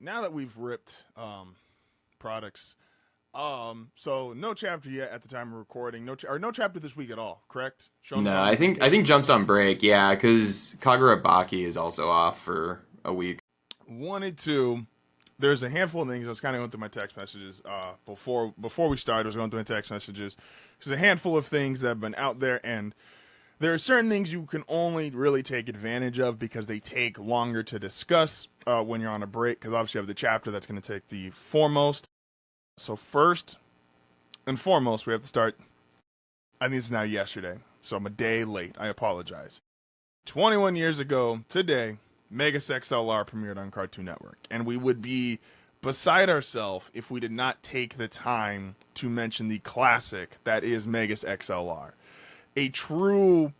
now that we've ripped products, so no chapter yet at the time of recording. No chapter this week at all. Correct? Sean's No, on I think vacation. Jump's on break. Yeah, because Kagurabaki is also off for a week. Wanted to. There's a handful of things. I was kind of going through my text messages before we started. I was going through my text messages. There's a handful of things that have been out there, and there are certain things you can only really take advantage of because they take longer to discuss when you're on a break. Because obviously you have the chapter that's going to take the foremost. So first and foremost, we have to start. I think it's now yesterday, so I'm a day late. I apologize. 21 years ago today, Megas XLR premiered on Cartoon Network, and we would be beside ourselves if we did not take the time to mention the classic that is Megas XLR. A true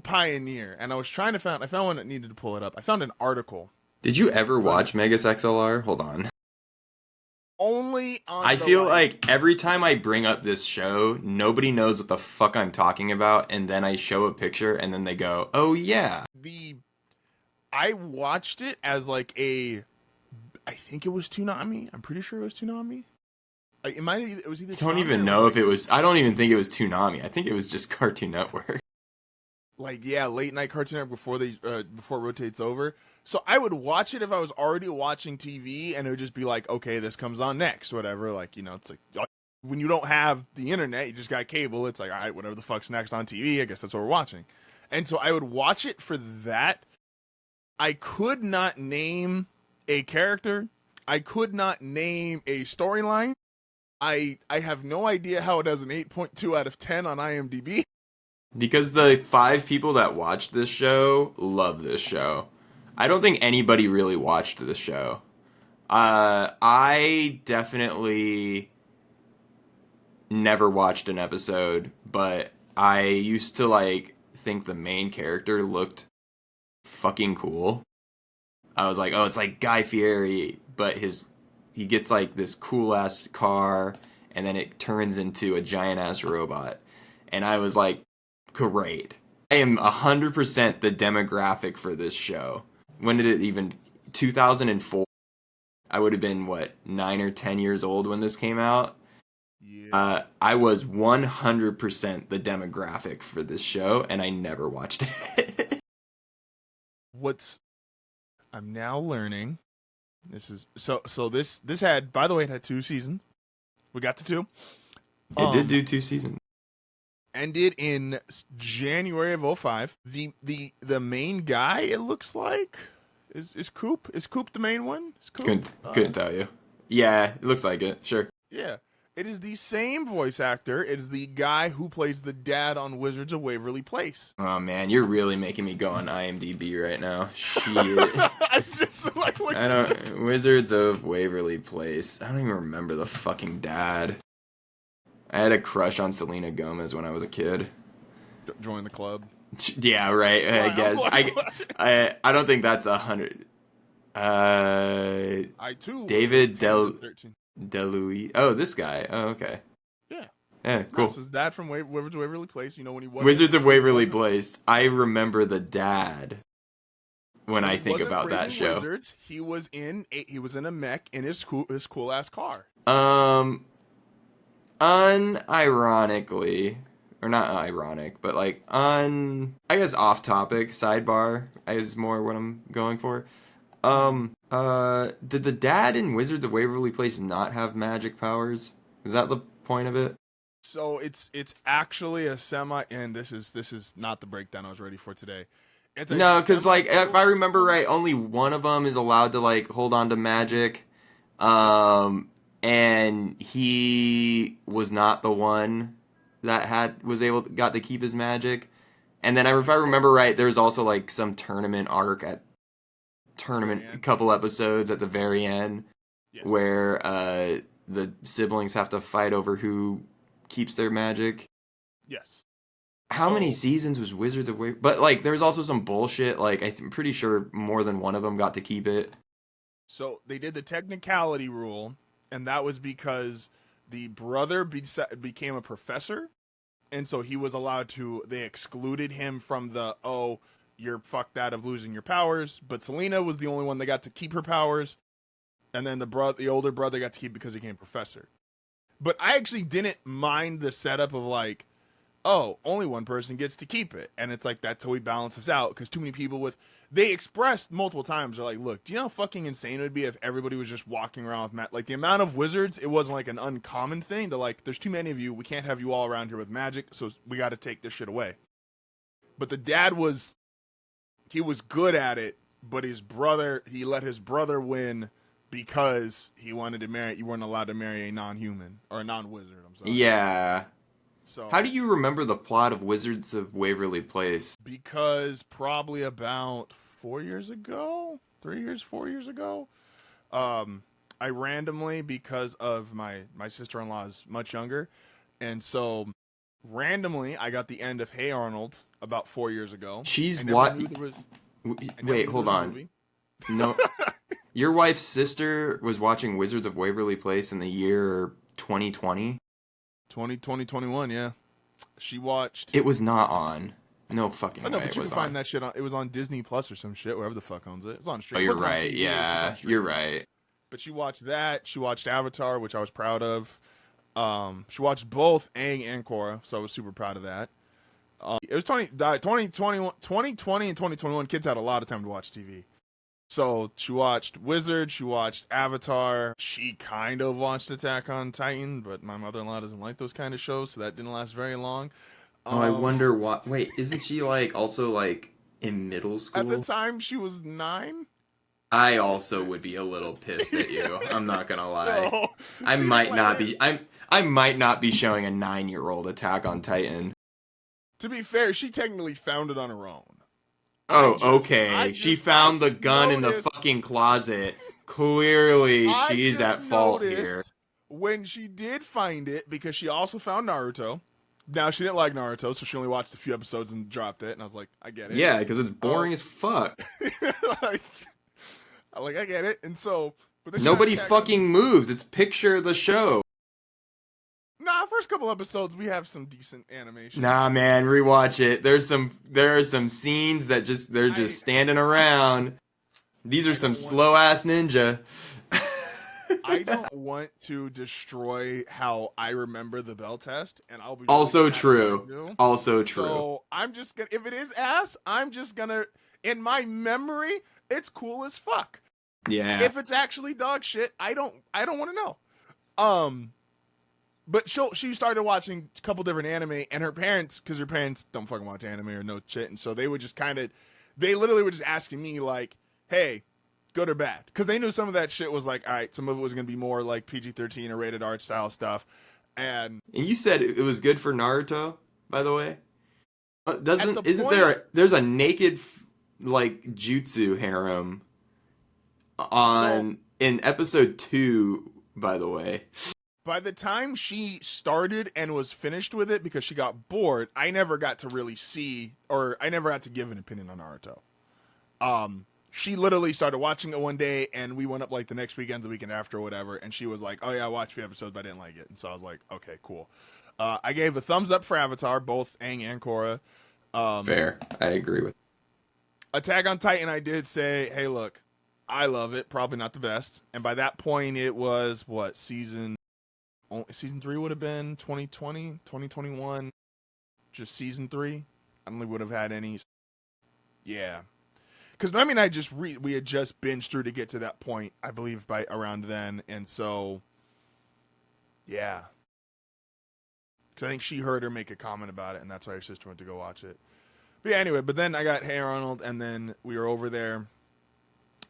pioneer. And I found one that needed to pull it up. I found an article. Did you ever watch Megas XLR? Hold on. Only on I feel like every time I bring up this show, nobody knows what the fuck I'm talking about, and then I show a picture, and then they go, "Oh yeah." I watched it as like I think it was Toonami. I'm pretty sure it was Toonami. It was either. I don't Toonami even or know like, if it was. I don't even think it was Toonami. I think it was just Cartoon Network. Late night Cartoon Network before it rotates over. So I would watch it if I was already watching TV, and it would just be like, okay, this comes on next, whatever. Like, it's like when you don't have the internet, you just got cable. It's like, all right, whatever the fuck's next on TV, I guess that's what we're watching. And so I would watch it for that. I could not name a character. I could not name a storyline. I have no idea how it has an 8.2 out of 10 on IMDb. Because the 5 people that watched this show love this show. I don't think anybody really watched this show. I definitely never watched an episode, but I used to think the main character looked fucking cool. I was like, oh, it's like Guy Fieri, but he gets like this cool ass car, and then it turns into a giant ass robot. And I was like, great. I am 100% the demographic for this show. When did it even... 2004? I would have been, 9 or 10 years old when this came out? Yeah. I was 100% the demographic for this show, and I never watched it. I'm now learning... This is... So this had... By the way, it had 2 seasons. We got to 2. It did do 2 seasons. Ended in January of 2005. The main guy, it looks like, is Coop. Is Coop the main one? Is Coop? Couldn't tell you. Yeah, it looks like it. Sure. Yeah. It is the same voice actor. It is the guy who plays the dad on Wizards of Waverly Place. Oh man, you're really making me go on IMDb right now. Shit. I just I don't. Wizards of Waverly Place. I don't even remember the fucking dad. I had a crush on Selena Gomez when I was a kid. Join the club. Yeah, right. I guess. I don't think that's 100. I too. David DeLuise. Oh, this guy. Oh, okay. Yeah. Yeah, cool. This is Dad from Wizards of Waverly Place. You know when he was Wizards of Waverly Place. I remember the dad when I think about that show. Wizards, he was in a mech in his cool ass car. Unironically, or not ironic, but I guess off topic, sidebar is more what I'm going for. Did the dad in Wizards of Waverly Place not have magic powers? Is that the point of it? So it's actually a semi, and this is not the breakdown I was ready for today. No, because if I remember right, only one of them is allowed to hold on to magic. And he was not the one that got to keep his magic. And then if I remember right, there's also some tournament arc a couple episodes at the very end, yes, where the siblings have to fight over who keeps their magic. Yes. How many seasons was Wizards of Waverly? But there's also some bullshit. I'm pretty sure more than one of them got to keep it. So they did the technicality rule. And that was because the brother became a professor, and so he was allowed to. They excluded him from you're fucked out of losing your powers. But Selena was the only one that got to keep her powers, and then the older brother got to keep because he became professor. But I actually didn't mind the setup of like, oh, only one person gets to keep it, and it's like that's how we balance this out because too many people with they expressed multiple times they're like, look, do you know how fucking insane it would be if everybody was just walking around with like the amount of wizards? It wasn't like an uncommon thing. They're like, there's too many of you. We can't have you all around here with magic, so we got to take this shit away. But the dad was good at it, but he let his brother win because he wanted to marry. You weren't allowed to marry a non-human or a non-wizard. I'm sorry. Yeah. So how do you remember the plot of Wizards of Waverly Place? Because probably about 4 years ago, 4 years ago, I randomly, because of my sister-in-law is much younger, and so randomly I got the end of Hey Arnold about 4 years ago. She's what? Wait, hold on. No, your wife's sister was watching Wizards of Waverly Place in the year 2020. 2021, yeah. She watched. It was not on. No fucking way. No, but you can find that shit on. It was on Disney Plus or some shit, wherever the fuck owns it. It was on stream. Oh, you're right. Yeah, you're right. But she watched that. She watched Avatar, which I was proud of. She watched both Aang and Korra, so I was super proud of that. It was 2020 and 2021. Kids had a lot of time to watch TV. So she watched Wizard, she watched Avatar, she kind of watched Attack on Titan, but my mother-in-law doesn't like those kind of shows, so that didn't last very long. I wonder what. Wait, isn't she like also like in middle school? At the time, she was 9. I also would be a little pissed at you. I'm not gonna lie. So, I might not be. I might not be showing a 9-year-old Attack on Titan. To be fair, she technically found it on her own. Oh, okay. She found the gun in the fucking closet. Clearly, she's at fault here. When she did find it, because she also found Naruto. Now, she didn't like Naruto, so she only watched a few episodes and dropped it. And I was like, I get it. Yeah, because it's boring as fuck. I get it. And so... Nobody fucking moves. It's picture the show. Nah, first couple episodes, we have some decent animation. Nah, man, rewatch it. There are some scenes that they're just standing around. These are some slow-ass ninja. I don't want to destroy how I remember the bell test, and I'll be also true. Also true. So I'm just gonna, if it is ass, I'm just gonna, in my memory, it's cool as fuck. Yeah. If it's actually dog shit, I don't want to know. But she started watching a couple different anime, and her parents, because her parents don't fucking watch anime or no shit, and so they would just they literally were just asking me like, hey, good or bad? Because they knew some of that shit was like, all right, some of it was going to be more like PG-13 or rated R style stuff. And you said it was good for Naruto, by the way? There's a naked like jutsu harem in episode 2, by the way. By the time she started and was finished with it, because she got bored, I never got to really see, or I never got to give an opinion on Naruto. She literally started watching it one day, and we went up like the next weekend, the weekend after, or whatever, and she was like, oh yeah, I watched a few episodes, but I didn't like it. And so I was like, okay, cool. I gave a thumbs up for Avatar, both Aang and Korra. Fair. I agree with. Attack on Titan, I did say, hey, look, I love it. Probably not the best. And by that point, it was, what, season 3 would have been 2020, 2021, just season 3. I don't think would have had any. Yeah. Because, I mean, we had just binged through to get to that point, I believe, by around then. And so, yeah. Because I think she heard her make a comment about it, and that's why her sister went to go watch it. But yeah, anyway, but then I got Hey Arnold, and then we were over there,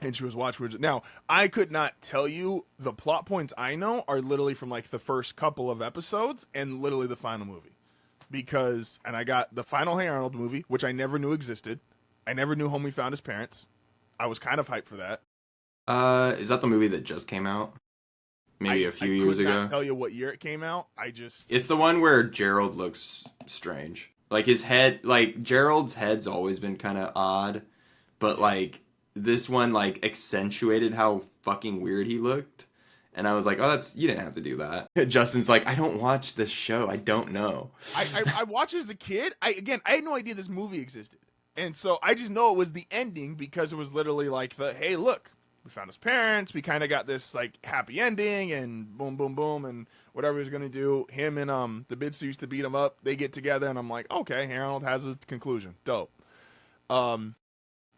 and she was watching. Now, I could not tell you. The plot points I know are literally from like the first couple of episodes and literally the final movie. And I got the final Hey Arnold movie, which I never knew existed. I never knew Homie found his parents. I was kind of hyped for that. Is that the movie that just came out? Maybe a few years ago? I could not tell you what year it came out. It's the one where Gerald looks strange. Like his head, like Gerald's head's always been kind of odd, but like this one like accentuated how fucking weird he looked. And I was like, oh, you didn't have to do that. Justin's like, I don't watch this show. I don't know. I watched it as a kid. I had no idea this movie existed. And so I just know it was the ending because it was literally like hey, look, we found his parents. We kind of got this like happy ending, and boom, boom, boom, and whatever he's gonna do. Him and the Bitsu used to beat him up. They get together, and I'm like, okay, Harold has a conclusion. Dope. And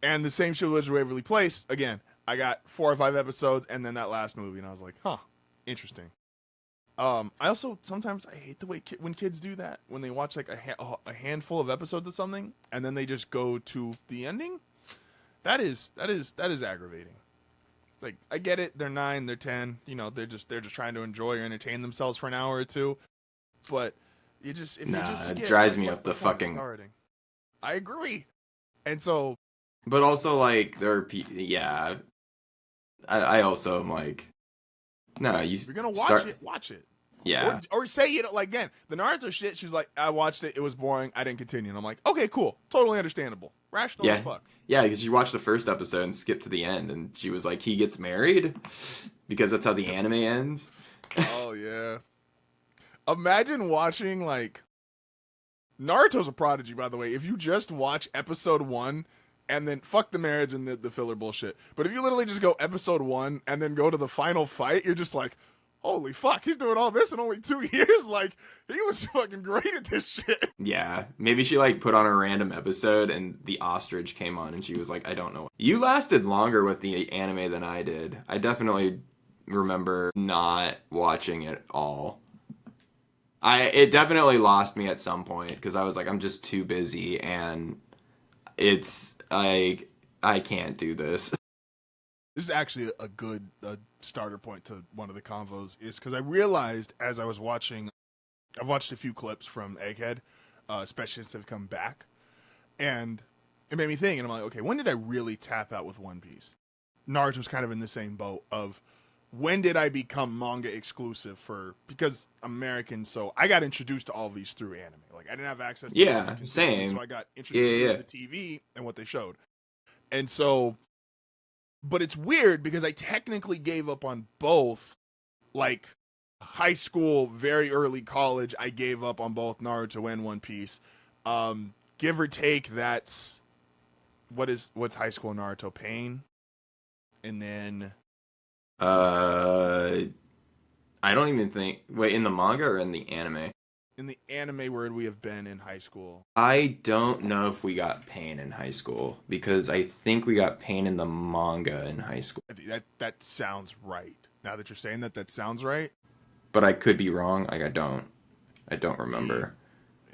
the same shit was Waverly Place. Again, I got 4 or 5 episodes, and then that last movie, and I was like, huh, interesting. I also sometimes I hate the way when kids do that when they watch like a handful of episodes of something and then they just go to the ending. That is aggravating. Like I get it, they're 9, they're 10, you know, they're just trying to enjoy or entertain themselves for an hour or two. But you just if you just skip, it drives like, me what's up the point of fucking. starting? I agree, and so. But also like there are people. Yeah, I also am like, no, You're gonna watch it. Yeah. Or say, you know, like, again, the Naruto shit, she was like, I watched it, it was boring, I didn't continue. And I'm like, okay, cool. Totally understandable. Rational as fuck. Yeah, because she watched the first episode and skipped to the end, and she was like, he gets married? Because that's how the anime ends? Oh, yeah. Imagine watching, like, Naruto's a prodigy, by the way. If you just watch episode 1, and then fuck the marriage and the filler bullshit. But if you literally just go episode 1, and then go to the final fight, you're just like, holy fuck, he's doing all this in only 2 years? Like, he was fucking great at this shit. Yeah, maybe she, like, put on a random episode and the ostrich came on and she was like, I don't know. You lasted longer with the anime than I did. I definitely remember not watching it all. It definitely lost me at some point because I was like, I'm just too busy and it's, like, I can't do this. This is actually a good starter point to one of the convos is because I realized as I was watching, I've watched a few clips from Egghead, especially since they've come back, and it made me think, and I'm like, okay, when did I really tap out with One Piece? Naruto's kind of in the same boat of when did I become manga exclusive because I'm American, so I got introduced to all of these through anime. Like I didn't have access to same. So I got introduced to the TV and what they showed. And so, but it's weird because I technically gave up on both. Like high school, very early college, I gave up on both Naruto and One Piece. Give or take, that's what's high school Naruto? Pain, and then I don't even think. Wait, in the manga or in the anime? In the anime, where we have been in high school. I don't know if we got pain in high school because I think we got pain in the manga in high school. That sounds right. Now that you're saying that sounds right. But I could be wrong. Like I don't remember.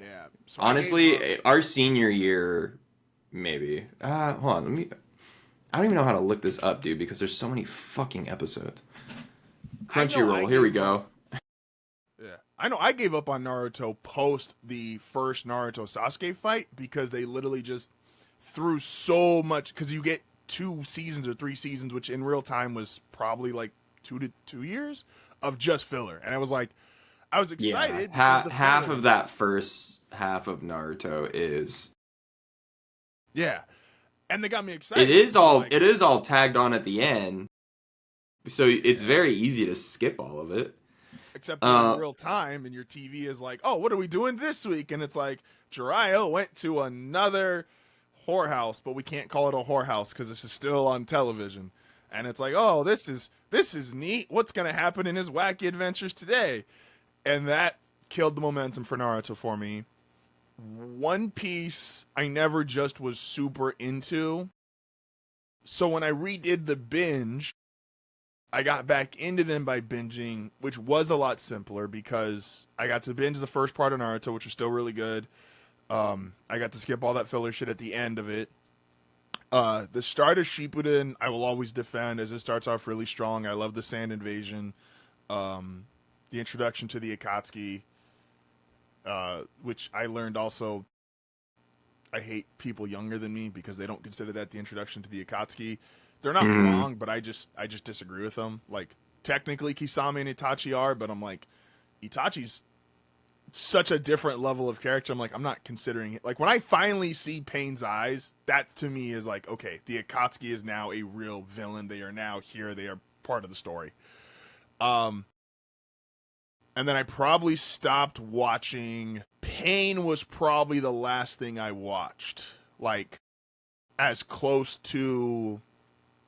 Yeah. So honestly, our senior year, maybe. Hold on. I don't even know how to look this up, dude, because there's so many fucking episodes. Crunchyroll, here we go. Yeah. I know I gave up on Naruto post the first Naruto Sasuke fight because they literally just threw so much, because you get 2 seasons or 3 seasons, which in real time was probably like 2 years of just filler. And I was like, I was excited. Yeah. Half of that first half of Naruto is. Yeah. And they got me excited. It is all tagged on at the end. So it's very easy to skip all of it. Except in real time, and your TV is like, oh, what are we doing this week? And it's like, Jiraiya went to another whorehouse, but we can't call it a whorehouse because this is still on television. And it's like, oh, this is neat. What's going to happen in his wacky adventures today? And that killed the momentum for Naruto for me. One Piece, I never just was super into. So when I redid the binge, I got back into them by binging, which was a lot simpler because I got to binge the first part of Naruto, which was still really good. I got to skip all that filler shit at the end of it. The start of Shippuden, I will always defend as it starts off really strong. I love the Sand Invasion. The introduction to the Akatsuki, which I learned also, I hate people younger than me because they don't consider that the introduction to the Akatsuki. They're not wrong, but I just disagree with them. Like, technically Kisame and Itachi are, but I'm like, Itachi's such a different level of character. I'm like, I'm not considering it. Like, when I finally see Pain's eyes, that to me is like, okay, the Akatsuki is now a real villain. They are now here. They are part of the story. And then I probably stopped watching. Pain was probably the last thing I watched. Like, as close to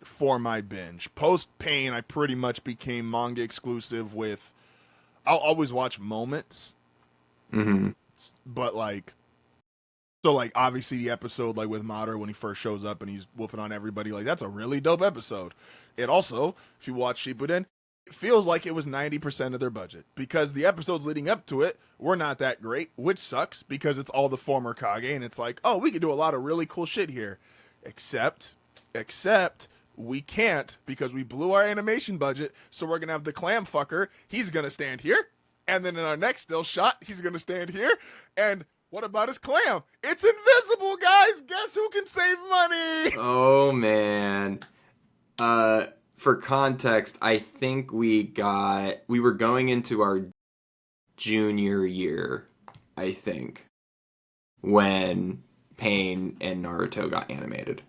for my binge. Post Pain, I pretty much became manga exclusive with. I'll always watch moments, Mm-hmm. but like, so like obviously the episode like with Mater when he first shows up and he's whooping on everybody, like that's a really dope episode. It also, if you watch Shippuden, it feels like it was 90% of their budget because the episodes leading up to it were not that great, which sucks because it's all the former Kage and it's like, oh, we could do a lot of really cool shit here, except we can't because we blew our animation budget. So we're gonna have the clam fucker. He's gonna stand here, and then in our next still shot, he's gonna stand here. And what about his clam? It's invisible, guys. Guess who can save money? Oh man. For context, I think we were going into our junior year, I think, when Pain and Naruto got animated.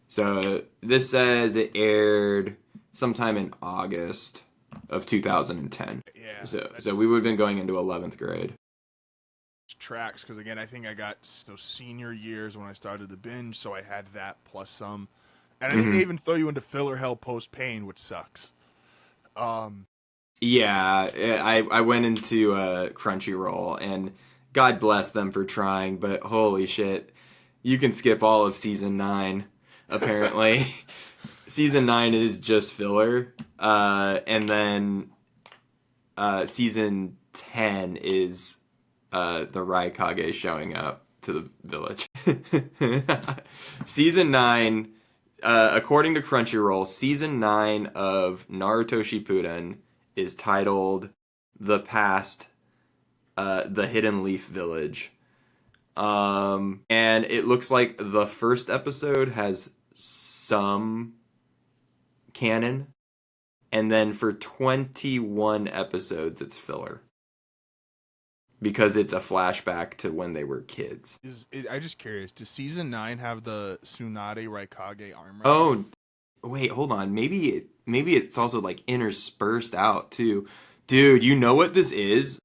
So this says it aired sometime in August of 2010. Yeah. So we would have been going into 11th grade. Tracks because again, I think I got those senior years when I started the binge, so I had that plus some. And I think they even throw you into filler hell post Pain, which sucks. Yeah, I went into Crunchyroll, and God bless them for trying, but holy shit, you can skip all of season 9, apparently. Season 9 is just filler, and then season 10 is the Raikage showing up to the village. Season 9... according to Crunchyroll, season 9 of Naruto Shippuden is titled "The Past, the Hidden Leaf Village," and it looks like the first episode has some canon, and then for 21 episodes it's filler because it's a flashback to when they were kids. I'm just curious. Does season 9 have the Tsunade Raikage armor? Oh, wait, hold on. Maybe it's also like interspersed out too. Dude, you know what this is?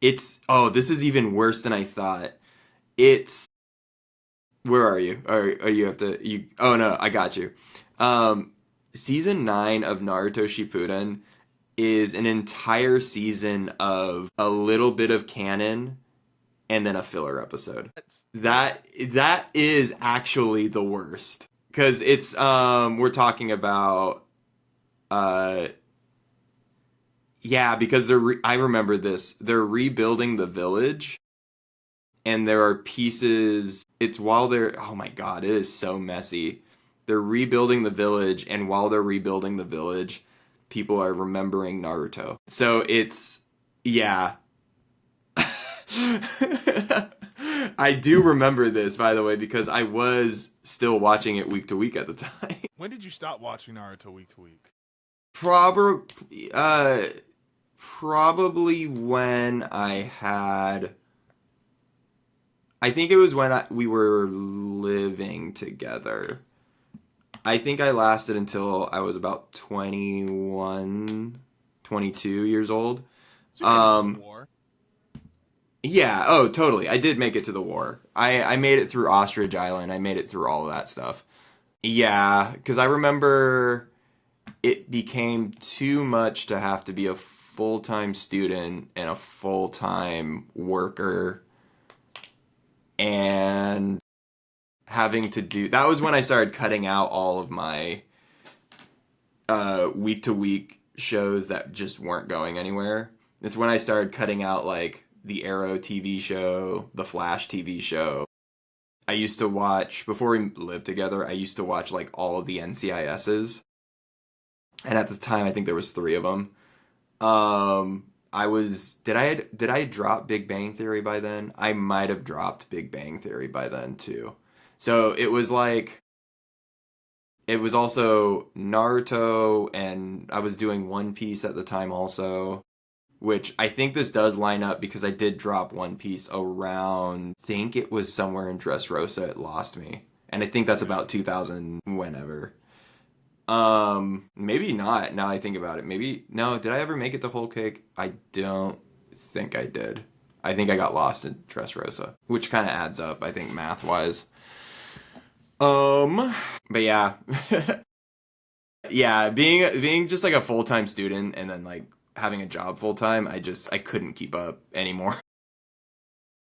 This is even worse than I thought. Where are you? Oh no, I got you. Season 9 of Naruto Shippuden is an entire season of a little bit of canon and then a filler episode. That is actually the worst. Because it's, we're talking about, because I remember this. They're rebuilding the village, and there are pieces, oh my god, it is so messy. They're rebuilding the village, and while they're rebuilding the village, people are remembering Naruto. So it's, yeah. I do remember this, by the way, because I was still watching it week to week at the time. When did you stop watching Naruto week to week? Probably when I think it was when we were living together. I think I lasted until I was about 21, 22 years old. So you war. Yeah, oh, totally. I did make it to the war. I made it through Ostrich Island. I made it through all of that stuff. Yeah, because I remember it became too much to have to be a full-time student and a full-time worker. And having to do... That was when I started cutting out all of my week-to-week shows that just weren't going anywhere. It's when I started cutting out, like, the Arrow TV show, the Flash TV show. I used to watch, before we lived together, I used to watch like all of the NCISs. And at the time, I think there was 3 of them. Did I drop Big Bang Theory by then? I might have dropped Big Bang Theory by then too. So it was also Naruto, and I was doing One Piece at the time also. Which I think this does line up because I did drop One Piece around, I think it was somewhere in Dressrosa it lost me. And I think that's about 2000 whenever. Maybe not, now I think about it. No, did I ever make it to Whole Cake? I don't think I did. I think I got lost in Dressrosa, which kind of adds up, I think, math-wise. But yeah. Yeah, being just like a full-time student and then like having a job full-time, I couldn't keep up anymore.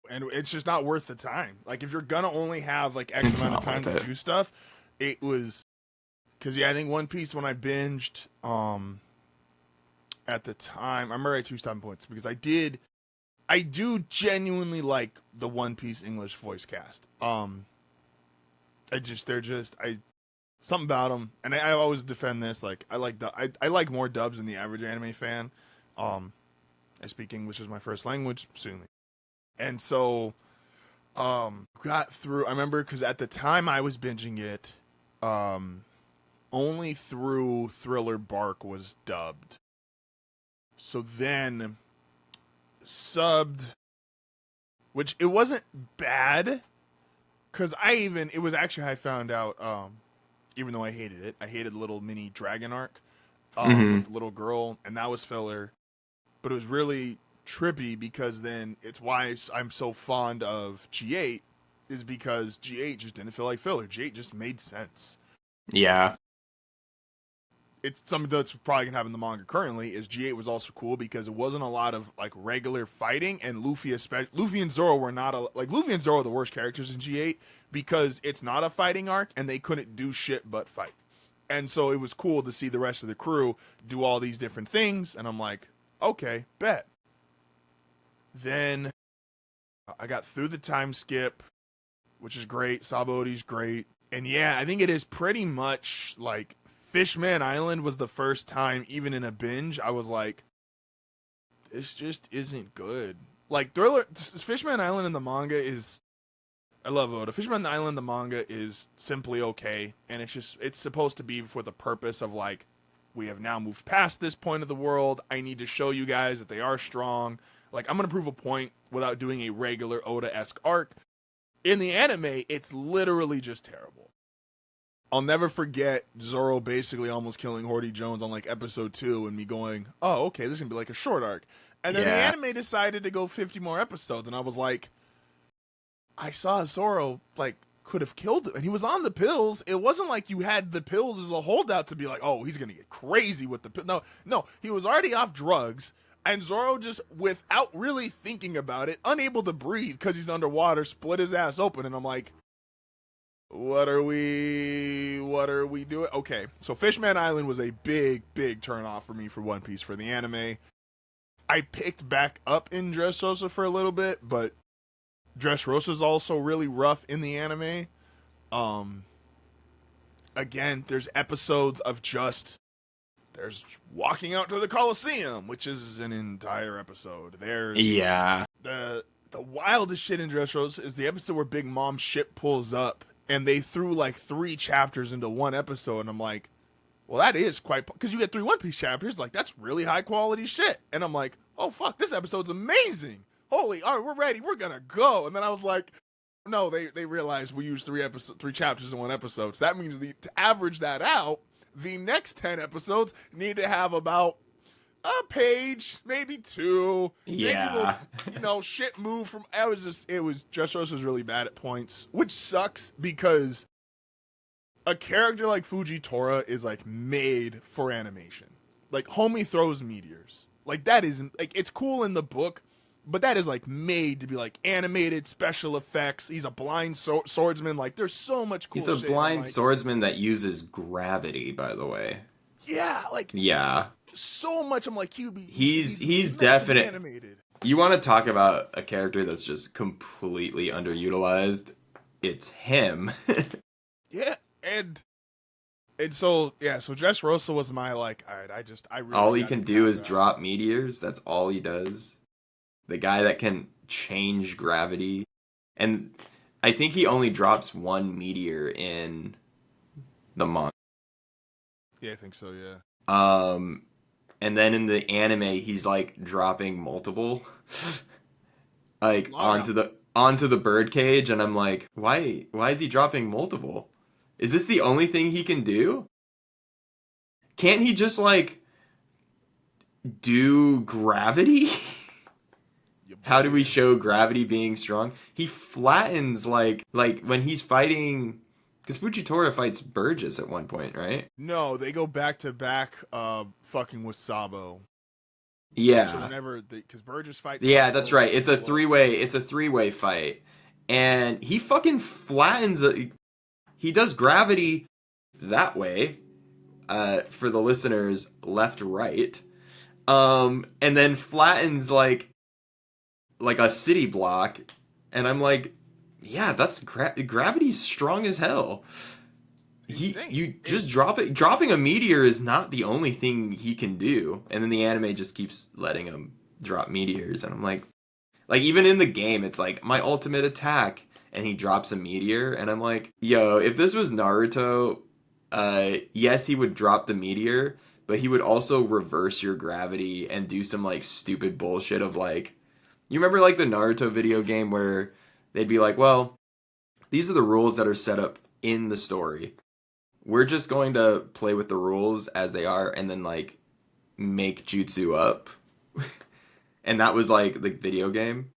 And it's just not worth the time. Like if you're gonna only have like X It's amount of not time worth to it. do stuff, it was because yeah, I think One Piece when I binged at the time, I remember I 2 stopping points because I do genuinely like the One Piece English voice cast. They're just something about them, and I always defend this. Like I like more dubs than the average anime fan. Um, I speak English as my first language soon, and so got through. I remember because at the time I was binging it, only through Thriller Bark was dubbed. So then subbed, which it wasn't bad because it was actually how I found out. Even though I hated it, I hated the little mini dragon arc with the little girl, and that was filler. But it was really trippy because then it's why I'm so fond of G8 is because G8 just didn't feel like filler. G8 just made sense. Yeah. It's something that's probably gonna happen in the manga currently. Is G8 was also cool because it wasn't a lot of like regular fighting, and Luffy and Zoro were not Luffy and Zoro are the worst characters in G8 because it's not a fighting arc and they couldn't do shit but fight. And so it was cool to see the rest of the crew do all these different things, and I'm like, okay, bet. Then I got through the time skip, which is great. Sabaodi's great. And yeah, I think it is pretty much like Fishman Island was the first time, even in a binge, I was like, this just isn't good. Like Fishman Island in the manga is, I love Oda. Fishman Island, the manga is simply okay. And it's supposed to be for the purpose of like, we have now moved past this point of the world. I need to show you guys that they are strong. Like, I'm going to prove a point without doing a regular Oda-esque arc. In the anime, it's literally just terrible. I'll never forget Zoro basically almost killing Horty Jones on like episode 2 and me going, oh, okay, this is going to be like a short arc. And then the anime decided to go 50 more episodes. And I was like, I saw Zoro like could have killed him. And he was on the pills. It wasn't like you had the pills as a holdout to be like, oh, he's going to get crazy with the pill. No, he was already off drugs. And Zoro just, without really thinking about it, unable to breathe because he's underwater, split his ass open. And I'm like, what are we doing? Okay, so Fishman Island was a big turn off for me for One Piece for the anime. I picked back up in Dressrosa for a little bit, but Dressrosa's also really rough in the anime. Again, there's episodes of there's walking out to the Coliseum, which is an entire episode. There's the wildest shit in Dressrosa is the episode where Big Mom's ship pulls up and they threw like 3 chapters into one episode, and I'm like, well, that is quite, because you get 3 One Piece chapters, like that's really high quality shit. And I'm like, oh fuck, this episode's amazing. Holy, all right, we're ready, we're gonna go. And then I was like, no, they realized we used 3 chapters in one episode. So that means to average that out, the next 10 episodes need to have about a page, maybe 2. Yeah. Maybe shit move from. Dressrosa was really bad at points, which sucks because a character like Fujitora is like made for animation. Like homie throws meteors. Like that isn't like it's cool in the book, but that is like made to be like animated special effects. He's a blind swordsman. Like there's so much cool. He's a blind swordsman that uses gravity, by the way. Yeah, like so much. I'm like, he's definitely animated. You want to talk about a character that's just completely underutilized? It's him. Yeah, and so Dressrosa was my like, all right, I really all he can do is drop meteors. That's all he does. The guy that can change gravity, and I think he only drops 1 meteor in the manga. Yeah, I think so. Yeah. And then in the anime, he's like dropping multiple, like onto the birdcage, and I'm like, why is he dropping multiple? Is this the only thing he can do? Can't he just like do gravity? How do we show gravity being strong? He flattens like when he's fighting Because Fujitora fights Burgess at one point, right? No, they go back to back, fucking with Sabo. So Yeah. whenever, because Burgess fights Yeah, Sabo, that's right. they It's a blow up. three-way. It's a three-way fight, and he fucking flattens. He does gravity that way. For the listeners, left, right. And then flattens like a city block, and I'm like, yeah, that's gravity's strong as hell. You just drop it. Dropping a meteor is not the only thing he can do, and then the anime just keeps letting him drop meteors, and I'm like even in the game, it's like my ultimate attack, and he drops a meteor, and I'm like, yo, if this was Naruto, yes, he would drop the meteor, but he would also reverse your gravity and do some like stupid bullshit of like, you remember like the Naruto video game where they'd be like, well, these are the rules that are set up in the story. We're just going to play with the rules as they are and then like make jutsu up. And that was like the video game.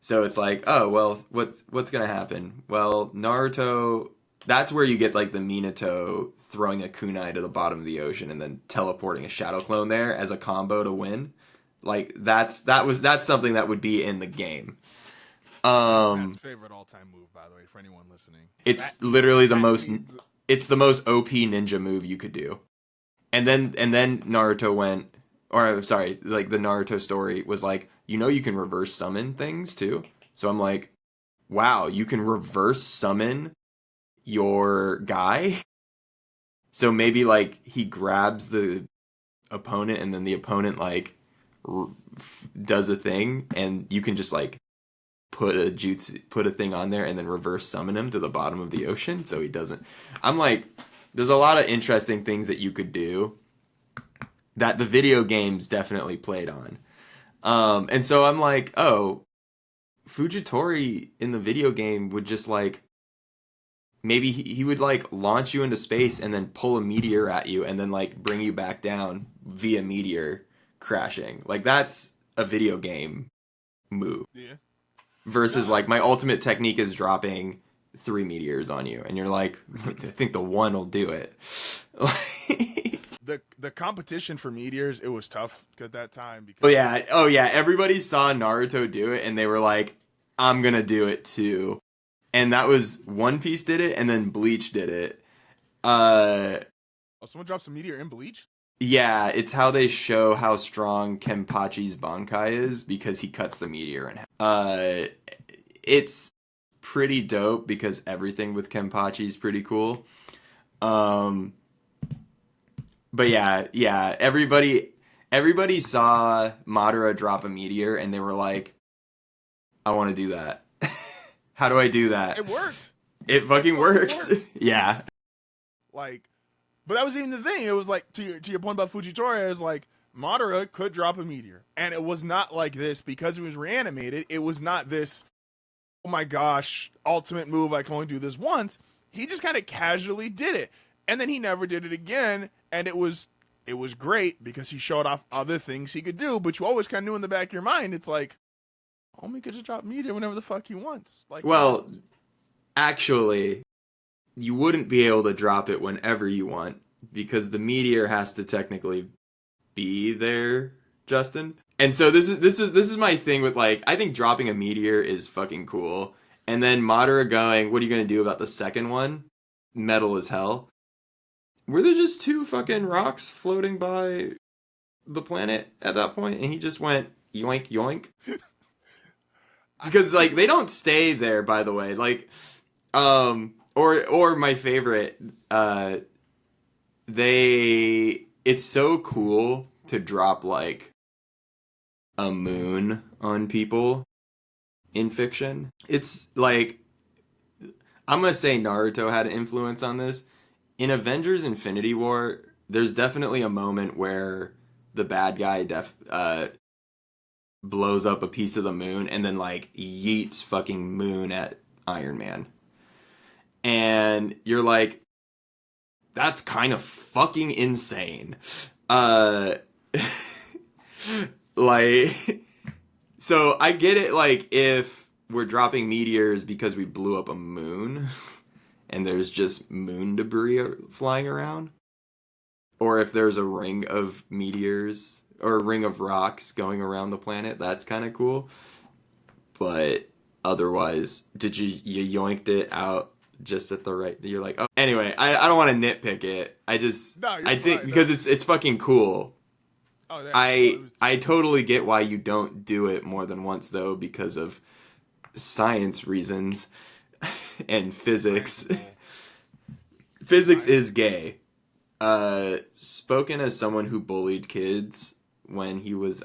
So it's like, oh, well, what's going to happen? Well, Naruto, that's where you get like the Minato throwing a kunai to the bottom of the ocean and then teleporting a shadow clone there as a combo to win. Like that's something that would be in the game. Matt's favorite all-time move, by the way, for anyone listening. It's literally the most. It's the most OP ninja move you could do. And then Naruto went, or I'm sorry, like the Naruto story was like, you can reverse summon things too. So I'm like, wow, you can reverse summon your guy. So maybe like he grabs the opponent and then the opponent like does a thing and you can just like put a thing on there and then reverse summon him to the bottom of the ocean so he doesn't. I'm like, there's a lot of interesting things that you could do that the video games definitely played on. And so I'm like, oh, Fujitori in the video game would just like, maybe he would like launch you into space and then pull a meteor at you and then like bring you back down via meteor crashing. Like that's a video game move. Yeah. Versus like my ultimate technique is dropping 3 meteors on you and you're like, I think the one will do it. The competition for meteors, it was tough at that time because oh yeah, everybody saw Naruto do it and they were like, I'm gonna do it too. And that was One Piece did it and then Bleach did it. someone dropped some meteor in Bleach? Yeah, it's how they show how strong Kenpachi's Bankai is because he cuts the meteor in half. It's pretty dope because everything with Kenpachi is pretty cool. But yeah, everybody saw Madara drop a meteor and they were like, I want to do that. How do I do that? It worked. It fucking works. Yeah. Like, but that was even the thing. It was like, to your point about Fujitora, is like, Madara could drop a meteor. And it was not like this, because it was reanimated, it was not this, oh my gosh, ultimate move, I can only do this once. He just kind of casually did it. And then he never did it again, and it was great, because he showed off other things he could do, but you always kind of knew in the back of your mind, it's like, homie could just drop meteor whenever the fuck he wants. Like, well, actually, you wouldn't be able to drop it whenever you want because the meteor has to technically be there, Justin. And so this is my thing with like, I think dropping a meteor is fucking cool. And then Madara going, what are you going to do about the second one? Metal as hell. Were there just 2 fucking rocks floating by the planet at that point? And he just went yoink yoink. Because like they don't stay there, by the way. Like, or my favorite, it's so cool to drop like a moon on people in fiction. It's like, I'm gonna say Naruto had an influence on this. In Avengers Infinity War, there's definitely a moment where the bad guy blows up a piece of the moon and then like yeets fucking moon at Iron Man. And you're like, that's kind of fucking insane. Like, so I get it, like, if we're dropping meteors because we blew up a moon and there's just moon debris flying around. Or if there's a ring of meteors or a ring of rocks going around the planet, that's kind of cool. But otherwise, you yoinked it out just at the right. You're like, oh. Anyway, I don't want to nitpick it. I think because it's fucking cool. Oh, I totally get why you don't do it more than once though, because of science reasons and physics. Physics is gay. Spoken as someone who bullied kids when he was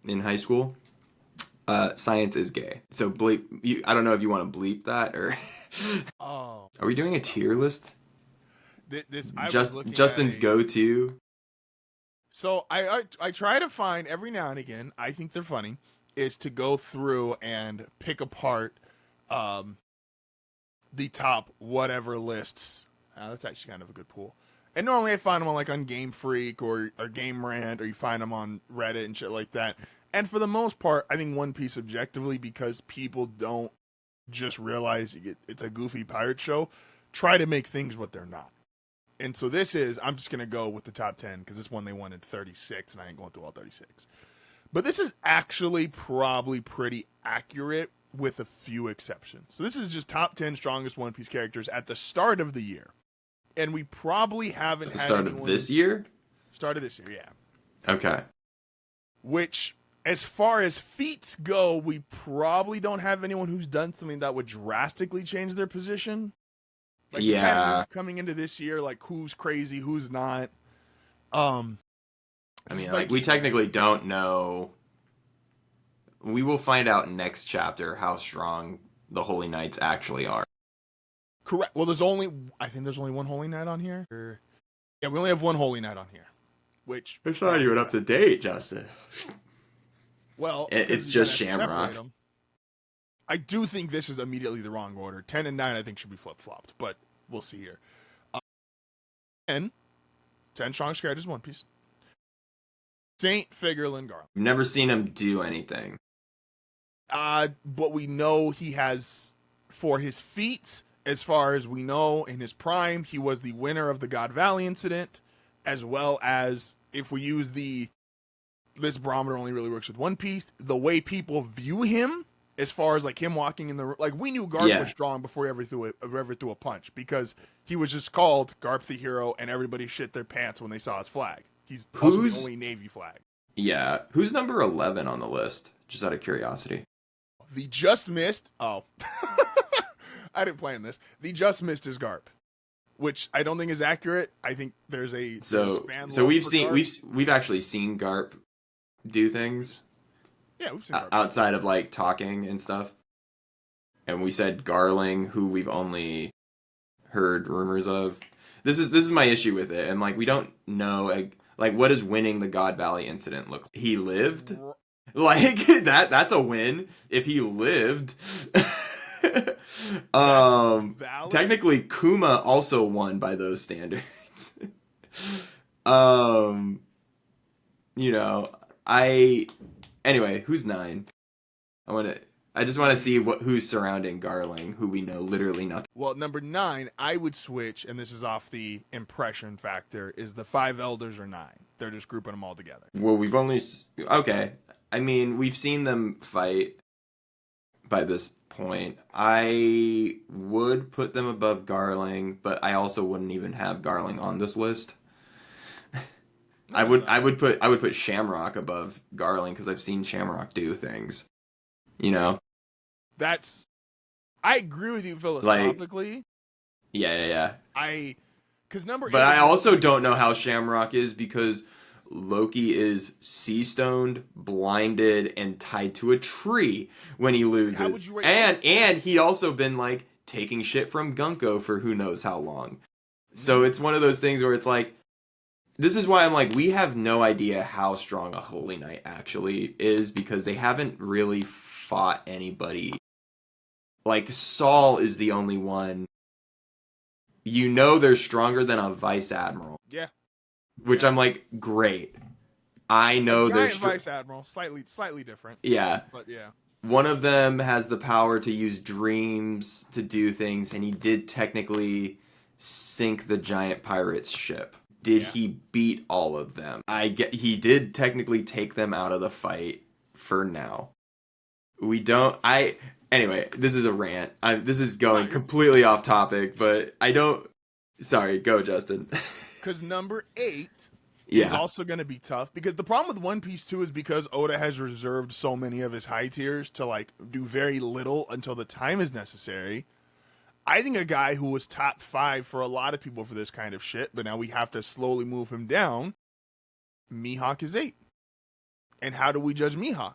in high school. Science is gay. So bleep. I don't know if you want to bleep that or. Oh. Are we doing a tier list? Justin's go-to. So I try to find every now and again. I think they're funny. Is to go through and pick apart the top whatever lists. That's actually kind of a good pool. And normally I find them on Game Freak or Game Rant, or you find them on Reddit and shit like that. And for the most part, I think One Piece objectively, because people don't just realize it's a goofy pirate show, try to make things what they're not. And so I'm just going to go with the top 10 because this one they wanted 36 and I ain't going through all 36. But this is actually probably pretty accurate with a few exceptions. So this is just top 10 strongest One Piece characters at the start of the year. And we probably haven't had start of this year? Start of this year, yeah. Okay. Which, as far as feats go, we probably don't have anyone who's done something that would drastically change their position. Yeah. Coming into this year, who's crazy, who's not. I mean, we technically don't know. We will find out next chapter how strong the Holy Knights actually are. Correct. Well, I think there's only one Holy Knight on here. Yeah, we only have one Holy Knight on here. Which it's not even up to date, Justin. Well, it's just Shamrock. I do think this is immediately the wrong order. 10 and 9 I think should be flip-flopped, but we'll see here. 10 strongest characters, One Piece. Saint, Figureland, Garland. I've never seen him do anything. But we know he has, for his feats, as far as we know, in his prime, he was the winner of the God Valley incident, as well as, if we use this barometer only really works with One Piece, the way people view him, as far as him walking in the, we knew Garp was strong before he ever threw a punch, because he was just called Garp the Hero, and everybody shit their pants when they saw his flag. He's also the only Navy flag. Yeah. Who's number 11 on the list? Just out of curiosity. The just missed. Oh. I didn't plan this. The just missed is Garp, which I don't think is accurate. I think there's a so we've actually seen Garp do things. Yeah, we've seen Garp outside of talking and stuff. And we said Garling, who we've only heard rumors of. This is my issue with it, and we don't know what does winning the God Valley incident look like? He lived. That's a win if he lived. Technically Kuma also won by those standards. Anyway, who's 9? I just want to see who's surrounding Garling, who we know literally nothing. Well, number 9, I would switch, and this is off the impression factor, is the 5 elders or 9. They're just grouping them all together. Well, I mean, we've seen them fight by this point. I would put them above Garling, but I also wouldn't even have Garling on this list. I would put Shamrock above Garling because I've seen Shamrock do things. I agree with you philosophically. Yeah. But I also don't know how Shamrock is because Loki is sea-stoned, blinded, and tied to a tree when he loses. How would you rate and he also been taking shit from Gunko for who knows how long. So it's one of those things where it's this is why I'm we have no idea how strong a Holy Knight actually is because they haven't really fought anybody. Saul is the only one. They're stronger than a Vice Admiral. Yeah. Which I'm great. I know they're there's Vice Admiral, slightly different. Yeah. But yeah. one of them has the power to use dreams to do things, and he did technically sink the giant pirate's ship. Did he beat all of them? He did technically take them out of the fight for now. Anyway, this is a rant. This is going completely off topic, but sorry, go Justin. Because number 8 is also going to be tough, because the problem with One Piece too is because Oda has reserved so many of his high tiers to like do very little until the time is necessary. I think a guy who was top 5 for a lot of people for this kind of shit, but now we have to slowly move him down. Mihawk is 8. And how do we judge Mihawk?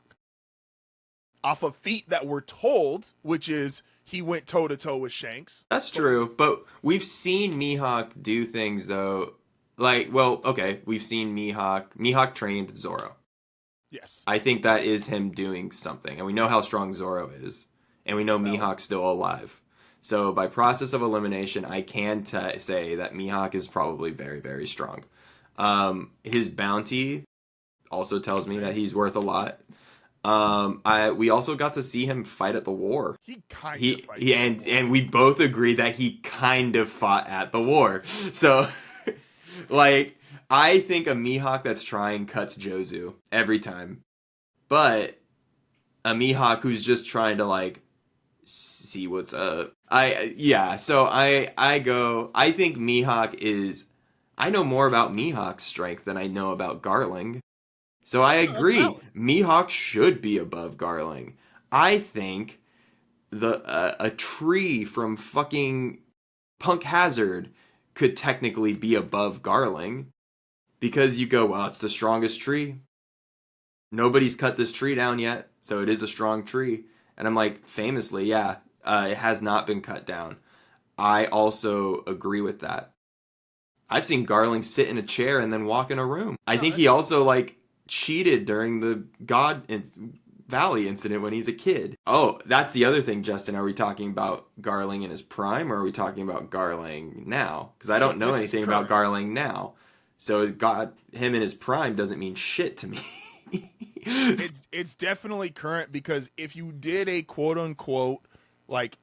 Off a feat that we're told, which is he went toe-to-toe with Shanks. That's true, but we've seen Mihawk do things, though. We've seen Mihawk trained Zoro. Yes. I think that is him doing something, and we know how strong Zoro is, and we know Mihawk's still alive. So by process of elimination, I can say that Mihawk is probably very, very strong. His bounty also tells me that he's worth a lot. We also got to see him fight at the war. And we both agree that he kind of fought at the war. So, I think a Mihawk that's trying cuts Jozu every time, but a Mihawk who's just trying to see what's up. I think Mihawk is. I know more about Mihawk's strength than I know about Garling. So I agree. Mihawk should be above Garling. I think a tree from fucking Punk Hazard could technically be above Garling, because you go, well, it's the strongest tree. Nobody's cut this tree down yet, so it is a strong tree. And I'm like, famously, it has not been cut down. I also agree with that. I've seen Garling sit in a chair and then walk in a room. I think he also cheated during the Valley incident when he's a kid. Oh, that's the other thing, Justin. Are we talking about Garling in his prime, or are we talking about Garling now? Because I don't know anything about Garling now. So him in his prime doesn't mean shit to me. It's definitely current, because if you did a quote unquote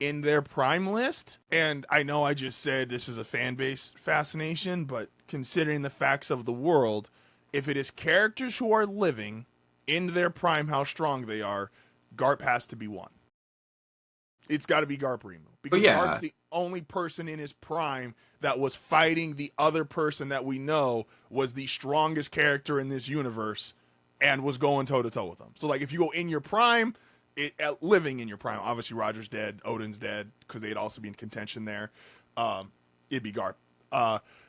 in their prime list, and I know I just said this is a fan base fascination, but considering the facts of the world, if it is characters who are living in their prime, how strong they are, Garp has to be one. It's got to be Garp Remu, because Garp's the only person in his prime that was fighting the other person that we know was the strongest character in this universe and was going toe-to-toe with them. So if you go in your prime, living in your prime, obviously Roger's dead, Odin's dead, because they'd also be in contention there. It'd be Garp.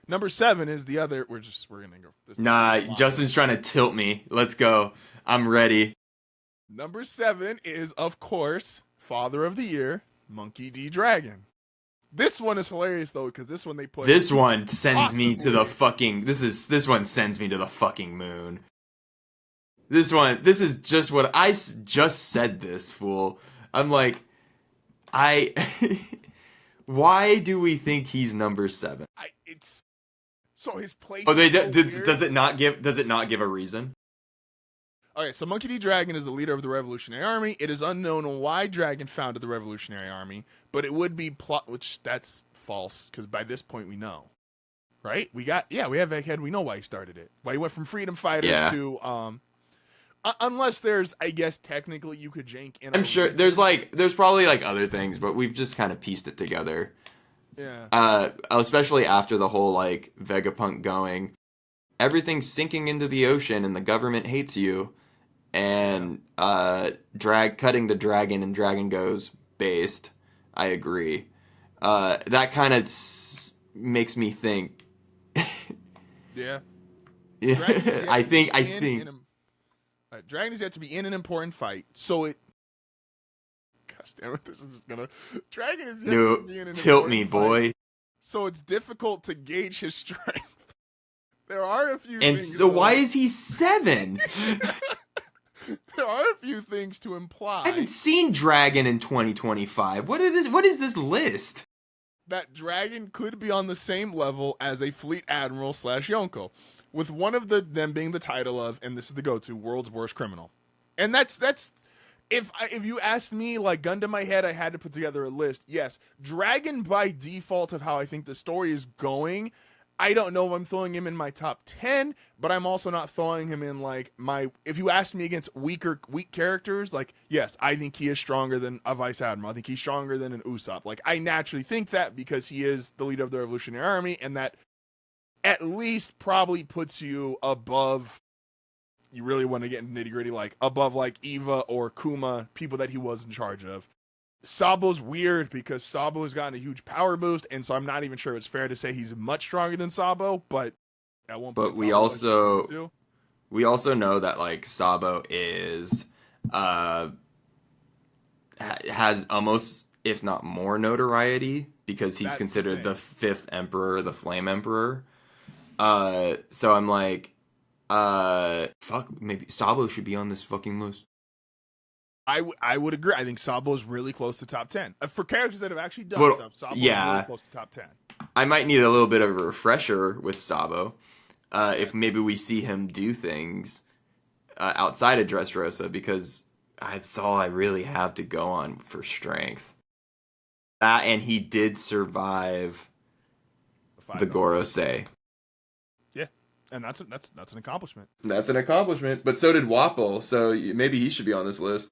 Number 7 is the other. We're gonna go. Justin's trying to tilt me. Let's go. I'm ready. Number 7 is, of course, Father of the Year, Monkey D. Dragon. This one is hilarious though, because this one they put. This one sends me to the fucking. This one sends me to the fucking moon. This is just what I just said. This fool. I'm like, why do we think he's number 7? So his place. Oh, does it not give a reason? Okay, so Monkey D. Dragon is the leader of the Revolutionary Army. It is unknown why Dragon founded the Revolutionary Army, but it would be which that's false, because by this point we know, right? We have Egghead. We know why he started it. Why he went from freedom fighters to unless there's, I guess technically you could jank in. I'm sure there's probably other things, but we've just kind of pieced it together. Yeah. Especially after the whole Vegapunk going, everything's sinking into the ocean and the government hates you, and cutting to Dragon and Dragon goes based. I agree. That kind of makes me think. Yeah. Yeah. I think. Dragon is yet to be in an important fight, so it. Gosh damn it! This is just gonna. Dragon is yet to be in an tilt me, fight, boy. So it's difficult to gauge his strength. There are a few. And things so, why is he 7? There are a few things to imply. I haven't seen Dragon in 2025. What is this list? That Dragon could be on the same level as a Fleet Admiral / Yonko, with one of them being the title of, and this is the go-to, world's worst criminal. And that's if you asked me, like, gun to my head, I had to put together a list. Yes, Dragon by default of how I think the story is going. I don't know if I'm throwing him in my top 10, but I'm also not throwing him in like my. If you ask me against weak characters, like, yes, I think he is stronger than a Vice Admiral. I think he's stronger than an Usopp. Like, I naturally think that because he is the leader of the Revolutionary Army, and that at least probably puts you above. You really want to get into nitty gritty, like above like Eva or Kuma, people that he was in charge of. Sabo's weird because Sabo has gotten a huge power boost, and so I'm not even sure it's fair to say he's much stronger than Sabo. But at one point, But we Sabo was also too. we also know that like Sabo is has almost, if not more, notoriety because he's That's considered the the thing. fifth emperor, the Flame Emperor. So I'm like, fuck, maybe Sabo should be on this fucking list. I would agree. I think Sabo is really close to top 10 for characters that have actually done But stuff. Sabo is really yeah, close to top 10. I might need a little bit of a refresher with Sabo. If Yes. maybe we see him do things outside of Dressrosa, because that's all I really have to go on for strength. That, and he did survive the $5. Gorosei. Yeah, and that's an accomplishment. That's an accomplishment, but so did Wapol, so maybe he should be on this list.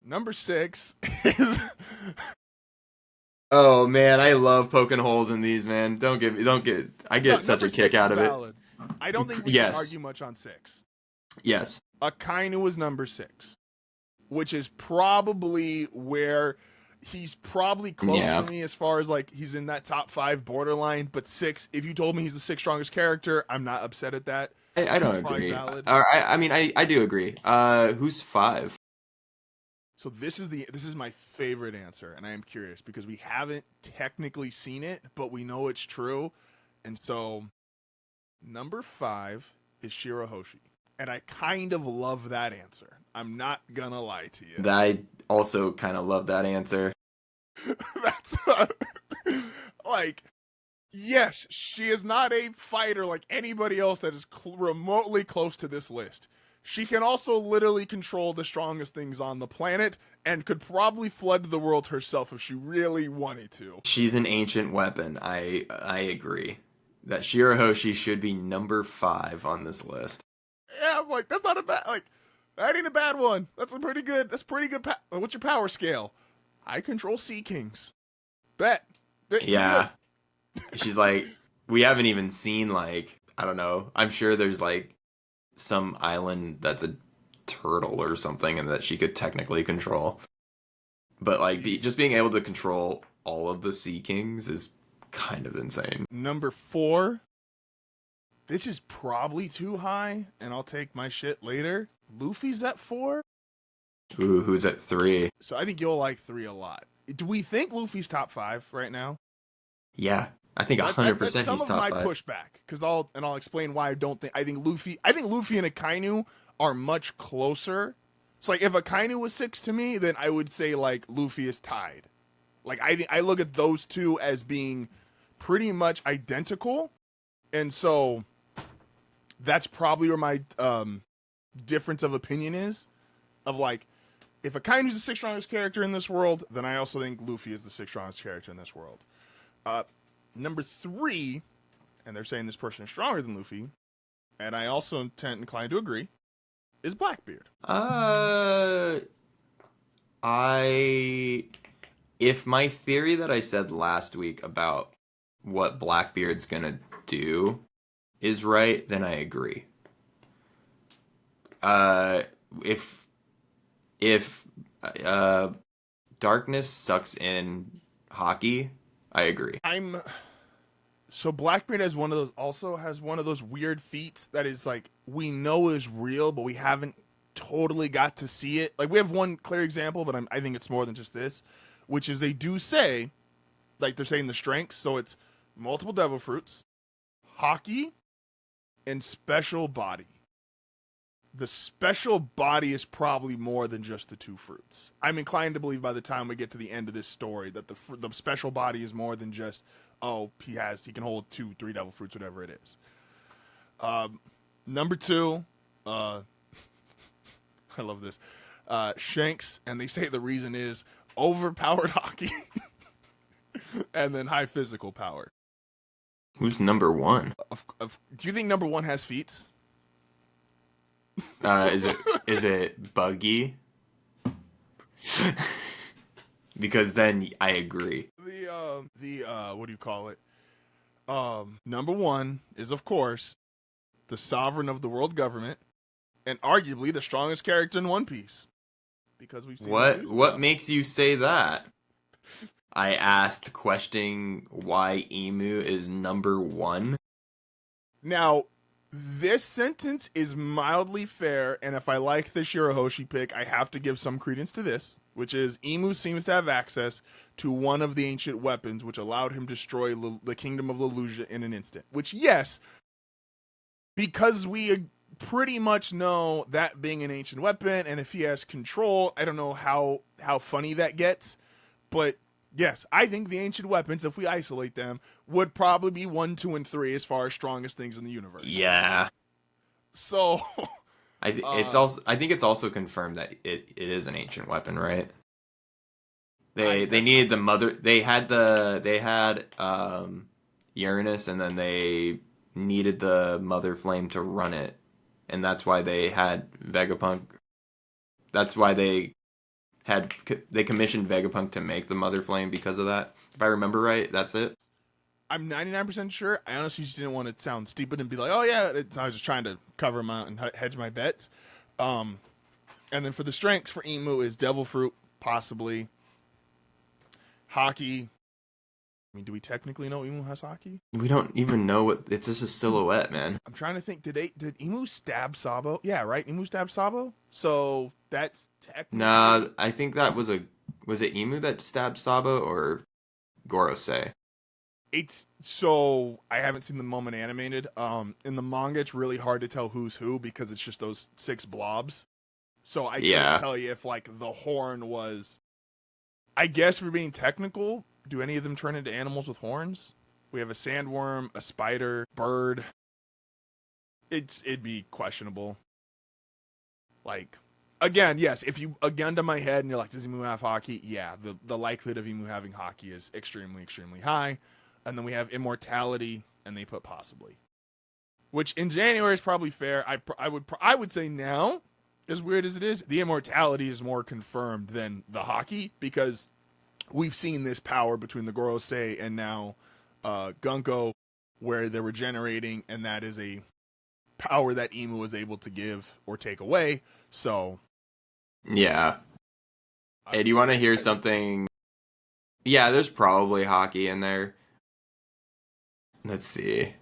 Number 6 is Oh man, I love poking holes in these, man. I get such number a kick 6 out is of it. valid. I don't think we Yes. can argue much on 6. Yes. Akainu was number 6, which is probably where he's probably close Yeah. for me as far as like he's in that top 5 borderline. But 6, if you told me he's the 6th strongest character, I'm not upset at that. I don't It's probably agree. valid. I mean, I do agree. Who's 5? So this is my favorite answer, and I am curious because we haven't technically seen it, but we know it's true. And so number 5 is Shirahoshi. And I kind of love that answer. I'm not gonna lie to you. I also kind of love that answer. That's like, yes, she is not a fighter like anybody else that is remotely close to this list. She can also literally control the strongest things on the planet and could probably flood the world herself if she really wanted to. She's an ancient weapon. I agree that Shirahoshi should be number 5 on this list. Yeah, I'm like, that's not a bad, like, that ain't a bad one. That's pretty good. What's your power scale? I control Sea Kings. Bet. Yeah. She's like, we haven't even seen, like, I don't know. I'm sure there's like some island that's a turtle or something and that she could technically control. But like just being able to control all of the Sea Kings is kind of insane. Number 4. This is probably too high, and I'll take my shit later. Luffy's at 4. Ooh, who's at 3? So I think you'll like 3 a lot. Do we think Luffy's top 5 right now? Yeah, I think 100% That's he's some of top my 5. pushback, because I'll explain why I don't think. I think Luffy and Akainu are much closer. It's like if Akainu was 6 to me, then I would say like Luffy is tied. Like I look at those two as being pretty much identical, and so that's probably where my difference of opinion is. Of like, if Akainu's the 6th strongest character in this world, then I also think Luffy is the 6th strongest character in this world. Number 3, and they're saying this person is stronger than Luffy, and I also am inclined to agree, is Blackbeard. If my theory that I said last week about what Blackbeard's gonna do is right, then I agree. If darkness sucks in hockey, I agree. So Blackbeard has one of those weird feats that is like we know is real, but we haven't totally got to see it. Like we have one clear example, but I think it's more than just this, which is they do say, like they're saying the strengths. So it's multiple devil fruits, hockey, and special body. The special body is probably more than just the 2 fruits. I'm inclined to believe by the time we get to the end of this story that the special body is more than just, oh, he can hold 2, 3 devil fruits, whatever it is. Number 2, I love this. Shanks, and they say the reason is overpowered hockey, and then high physical power. Who's number one? Do you think number one has feats? Is it Buggy? Because then I agree. The what do you call it? Number one is, of course, the sovereign of the world government, and arguably the strongest character in One Piece. Because we've seen What makes you say that? I asked, questioning why Emu is number one. Now, this sentence is mildly fair, and if I like the Shirahoshi pick, I have to give some credence to this, which is Emu seems to have access to one of the ancient weapons, which allowed him to destroy the kingdom of Lelouch in an instant. Which, yes, because we pretty much know that being an ancient weapon, and if he has control, I don't know how funny that gets, but yes, I think the ancient weapons, if we isolate them, would probably be 1, 2, and 3 as far as strongest things in the universe. Yeah. So I think it's also confirmed that it is an ancient weapon, right? They needed the mother. They had Uranus, and then they needed the mother flame to run it, and that's why they had Vegapunk. That's why they commissioned Vegapunk to make the mother flame because of that. If I remember right, that's it. I'm 99% sure. I honestly just didn't want to sound stupid and be like, "Oh yeah," I was just trying to cover my and hedge my bets. And then for the strengths for Emu is Devil Fruit, possibly. Hockey. I mean, do we technically know Emu has hockey? We don't even know what. It's just a silhouette, man. I'm trying to think. Did Emu stab Sabo? Yeah, right. Emu stabbed Sabo. So that's technically. Nah, I think that was it Emu that stabbed Sabo or Gorosei? It's so I haven't seen the moment animated. In the manga, it's really hard to tell who's who because it's just those 6 blobs. So I can't tell you if like the horn was. I guess if we're being technical, do any of them turn into animals with horns? We have a sandworm, a spider, bird. It'd be questionable. Like, again, yes, if you a gun to my head and you're like, does Emu have hockey? Yeah, the likelihood of Emu having hockey is extremely, extremely high. And then we have immortality, and they put possibly, which in January is probably fair. I would say now, as weird as it is, the immortality is more confirmed than the hockey because we've seen this power between the Gorosei and now Gunko, where they're regenerating, and that is a power that Emu was able to give or take away. So, yeah. Hey, do you want to hear something? Yeah, there's probably hockey in there. Let's see.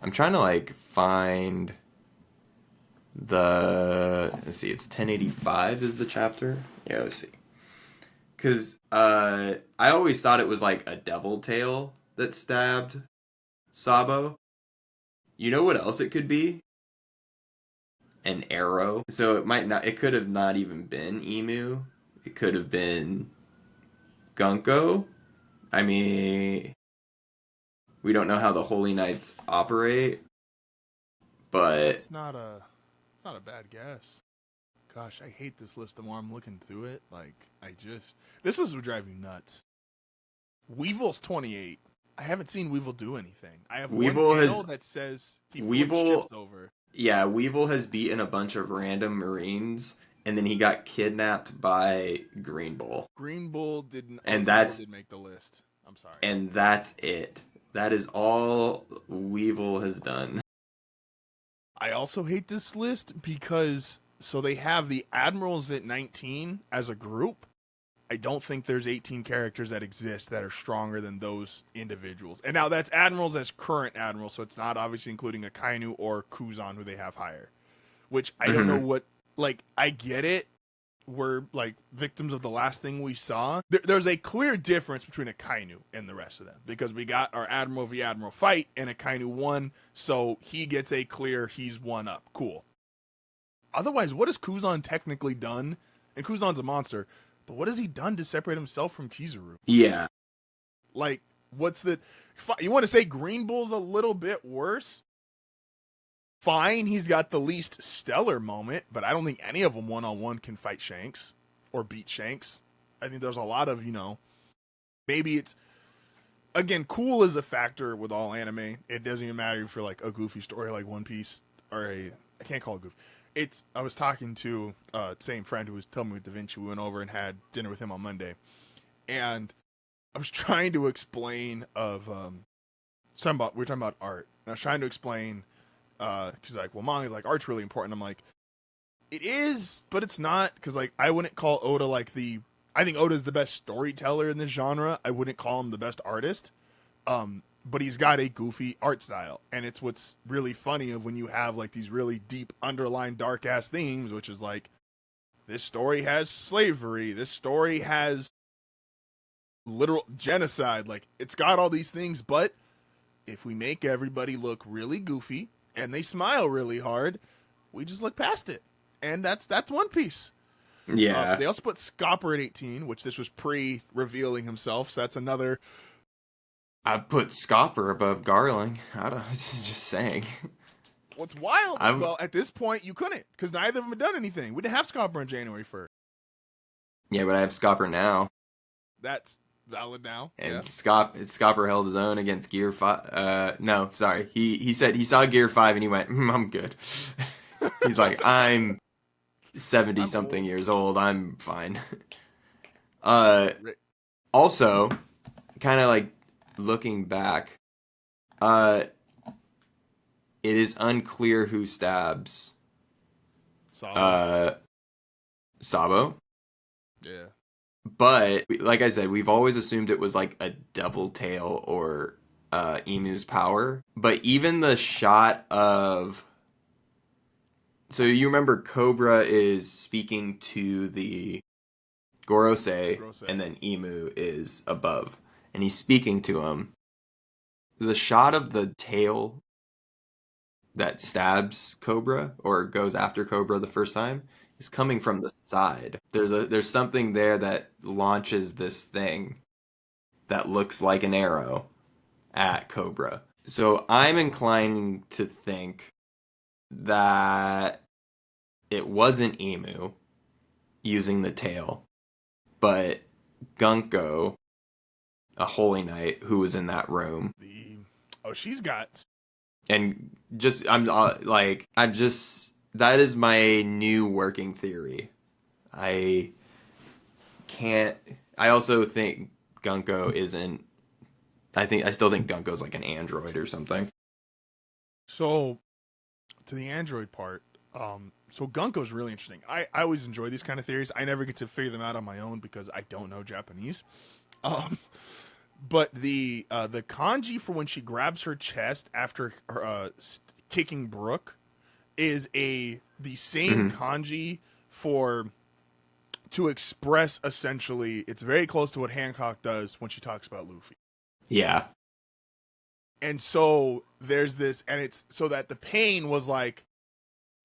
I'm trying to like find let's see, it's 1085 is the chapter. Yeah, let's see. Cause I always thought it was like a devil tail that stabbed Sabo. You know what else it could be? An arrow. So it could have not even been Emu. It could have been Gunko. I mean, we don't know how the Holy Knights operate, but it's not a bad guess. Gosh, I hate this list the more I'm looking through it. Like, this is what drives me nuts. Weevil's 28. I haven't seen Weevil do anything. I have Weevil one panel that says he flips chips over. Yeah, Weevil has beaten a bunch of random Marines, and then he got kidnapped by Green Bull. Green Bull didn't make the list. I'm sorry. And that's it. That is all Weevil has done. I also hate this list because so they have the admirals at 19 as a group. I don't think there's 18 characters that exist that are stronger than those individuals. And now that's admirals as current admirals, so it's not obviously including a Kainu or Kuzan who they have higher. Which I don't know what, like, I get it. We're, like, victims of the last thing we saw. There's a clear difference between a Kainu and the rest of them. Because we got our Admiral v. Admiral fight, and a Kainu won, so he gets a clear, he's one up. Cool. Otherwise, what has Kuzan technically done? And Kuzan's a monster, but what has he done to separate himself from Kizaru? Yeah. Like, what's the... You want to say Green Bull's a little bit worse? fine, he's got the least stellar moment, but I don't think any of them one-on-one can fight Shanks or beat Shanks. I think there's a lot of, maybe it's, again, cool is a factor with all anime. It doesn't even matter if you're like a goofy story like One Piece or I can't call it goofy. I was talking to same friend who was telling me with Da Vinci. We went over and had dinner with him on Monday, and I was trying to explain we were talking about art, and I was trying to explain, she's like, well, manga's like, art's really important. I'm like, it is, but it's not, because like, I wouldn't call Oda like I think Oda's the best storyteller in this genre. I wouldn't call him the best artist. But he's got a goofy art style, and it's what's really funny of when you have like these really deep underlying dark ass themes, which is like, this story has slavery, this story has literal genocide, like it's got all these things, but if we make everybody look really goofy and they smile really hard, we just look past it. And that's One Piece. Yeah. They also put Scopper at 18, which this was pre-revealing himself, so that's another. I put Scopper above Garling. I don't. Just saying. What's wild? Well, at this point, you couldn't, because neither of them had done anything. We didn't have Scopper on January 1st. Yeah, but I have Scopper now. That's valid now. And yeah. Scopper held his own against Gear 5. No, sorry. He said he saw Gear 5 and he went, I'm good. He's like, I'm 70-something years old. I'm fine. Also, kind of like looking back, it is unclear who stabs Sabo. Yeah. But like I said, we've always assumed it was like a double tail or Emu's power. But even the shot of, so you remember Cobra is speaking to the Gorosei, and then Emu is above, and he's speaking to him. The shot of the tail that stabs Cobra or goes after Cobra the first time is coming from the side. There's something there that launches this thing that looks like an arrow at Cobra. So I'm inclining to think that it wasn't Emu using the tail, but Gunko, a Holy Knight who was in that room. She's got. And that is my new working theory. I also think Gunko isn't, I still think Gunko's like an android or something. So, to the android part, so Gunko's really interesting. I always enjoy these kind of theories. I never get to figure them out on my own because I don't know Japanese. But the kanji for when she grabs her chest after her, kicking Brook is the same kanji to express, essentially, it's very close to what Hancock does when she talks about Luffy. Yeah. And so there's this, and it's so that the pain was like,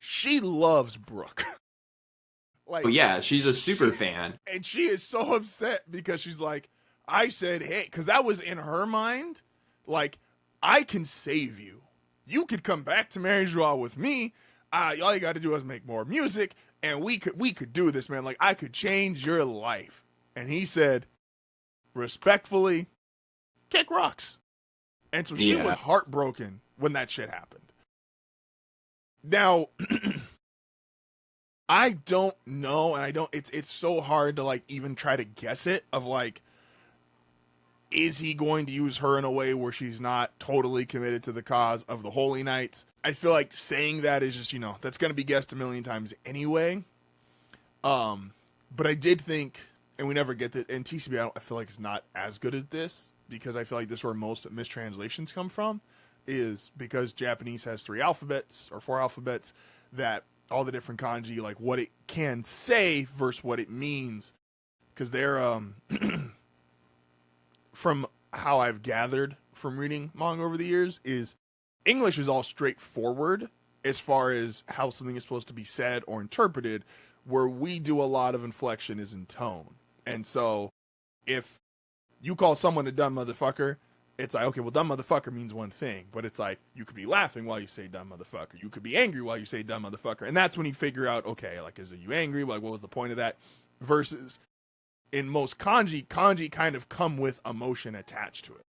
she loves Brook. Like, oh yeah, she's a super fan. And she is so upset because she's like, I said, hey, because that was in her mind, like, I can save you. You could come back to Mary Joie with me. All you got to do is make more music, and we could do this, man. Like, I could change your life. And he said, respectfully, kick rocks. And so she was heartbroken when that shit happened. Now, I don't know, and it's so hard to, like, even try to guess it, of, like, is he going to use her in a way where she's not totally committed to the cause of the Holy Knights? I feel like saying that is just, that's going to be guessed a million times anyway. But I did think, and we never get that, and TCB I feel like is not as good as this, because I feel like this is where most mistranslations come from, is because Japanese has 3 alphabets, or 4 alphabets, that all the different kanji, like what it can say versus what it means, because they're, from how I've gathered from reading manga over the years, is English is all straightforward as far as how something is supposed to be said or interpreted, where we do a lot of inflection is in tone. And so if you call someone a dumb motherfucker, it's like, okay, well, dumb motherfucker means one thing, but it's like you could be laughing while you say dumb motherfucker. You could be angry while you say dumb motherfucker. And that's when you figure out, okay, like, is it you angry? Like, what was the point of that? Versus in most kanji kind of come with emotion attached to it,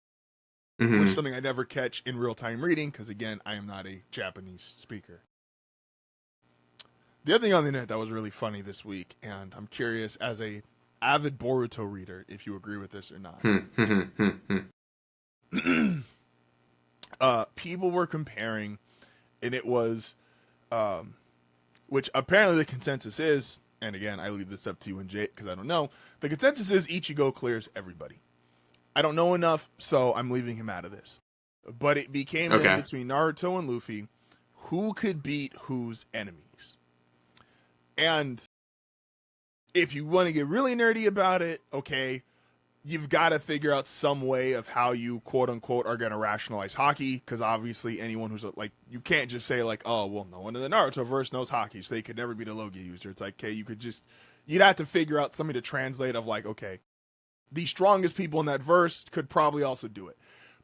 which is something I never catch in real time reading because, again, I am not a Japanese speaker. The other thing on the internet that was really funny this week, and I'm curious as a avid Boruto reader if you agree with this or not. People were comparing, and it was, which apparently the consensus is, and again, I leave this up to you and Jake because I don't know. The consensus is Ichigo clears everybody. I don't know enough, so I'm leaving him out of this. But it became then between Naruto and Luffy, who could beat whose enemies. And if you want to get really nerdy about it, okay, you've got to figure out some way of how you, quote unquote, are going to rationalize haki. Because obviously anyone who's like, you can't just say like, oh, well, no one in the Narutoverse knows haki, so they could never be the Logia user. It's like, okay, you'd have to figure out something to translate of like, okay, the strongest people in that verse could probably also do it.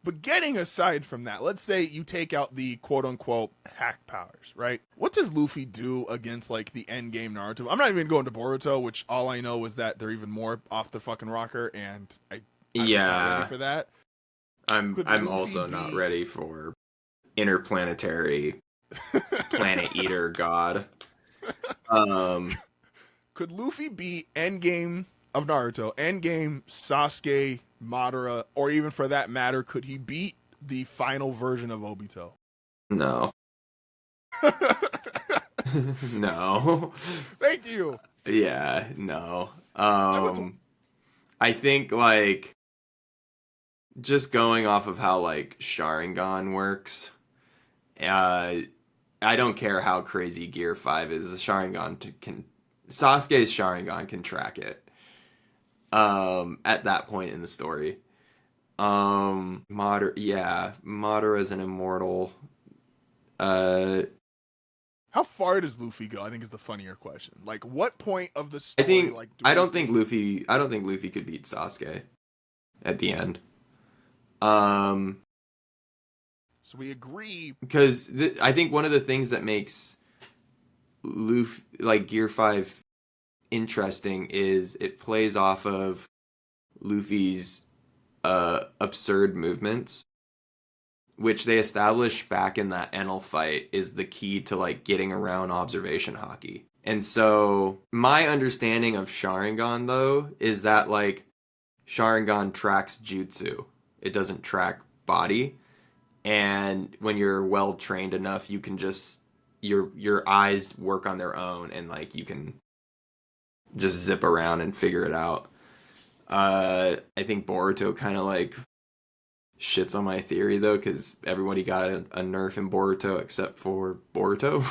But getting aside from that, let's say you take out the quote-unquote hack powers, right? What does Luffy do against, like, the endgame Naruto? I'm not even going to Boruto, which all I know is that they're even more off the fucking rocker, and I'm just not ready for that. I'm also not ready for interplanetary planet eater god. Could Luffy beat endgame of Naruto, endgame Sasuke, Madara, or even for that matter, could he beat the final version of Obito? No. No. Thank you. Yeah, no. I think, like, just going off of how, like, Sharingan works, I don't care how crazy Gear 5 is, Sasuke's Sharingan can track it. At that point in the story. Madara is an immortal. How far does Luffy go? I think is the funnier question. Like, what point of the story? I don't think Luffy could beat Sasuke at the end. So we agree because I think one of the things that makes Luffy, like, Gear 5 interesting is it plays off of Luffy's absurd movements, which they established back in that Enel fight is the key to, like, getting around observation haki. And so my understanding of Sharingan, though, is that, like, Sharingan tracks jutsu. It doesn't track body. And when you're well trained enough, you can just your eyes work on their own, and, like, you can just zip around and figure it out. I think Boruto kind of, like, shits on my theory, though, because everybody got a nerf in Boruto except for Boruto.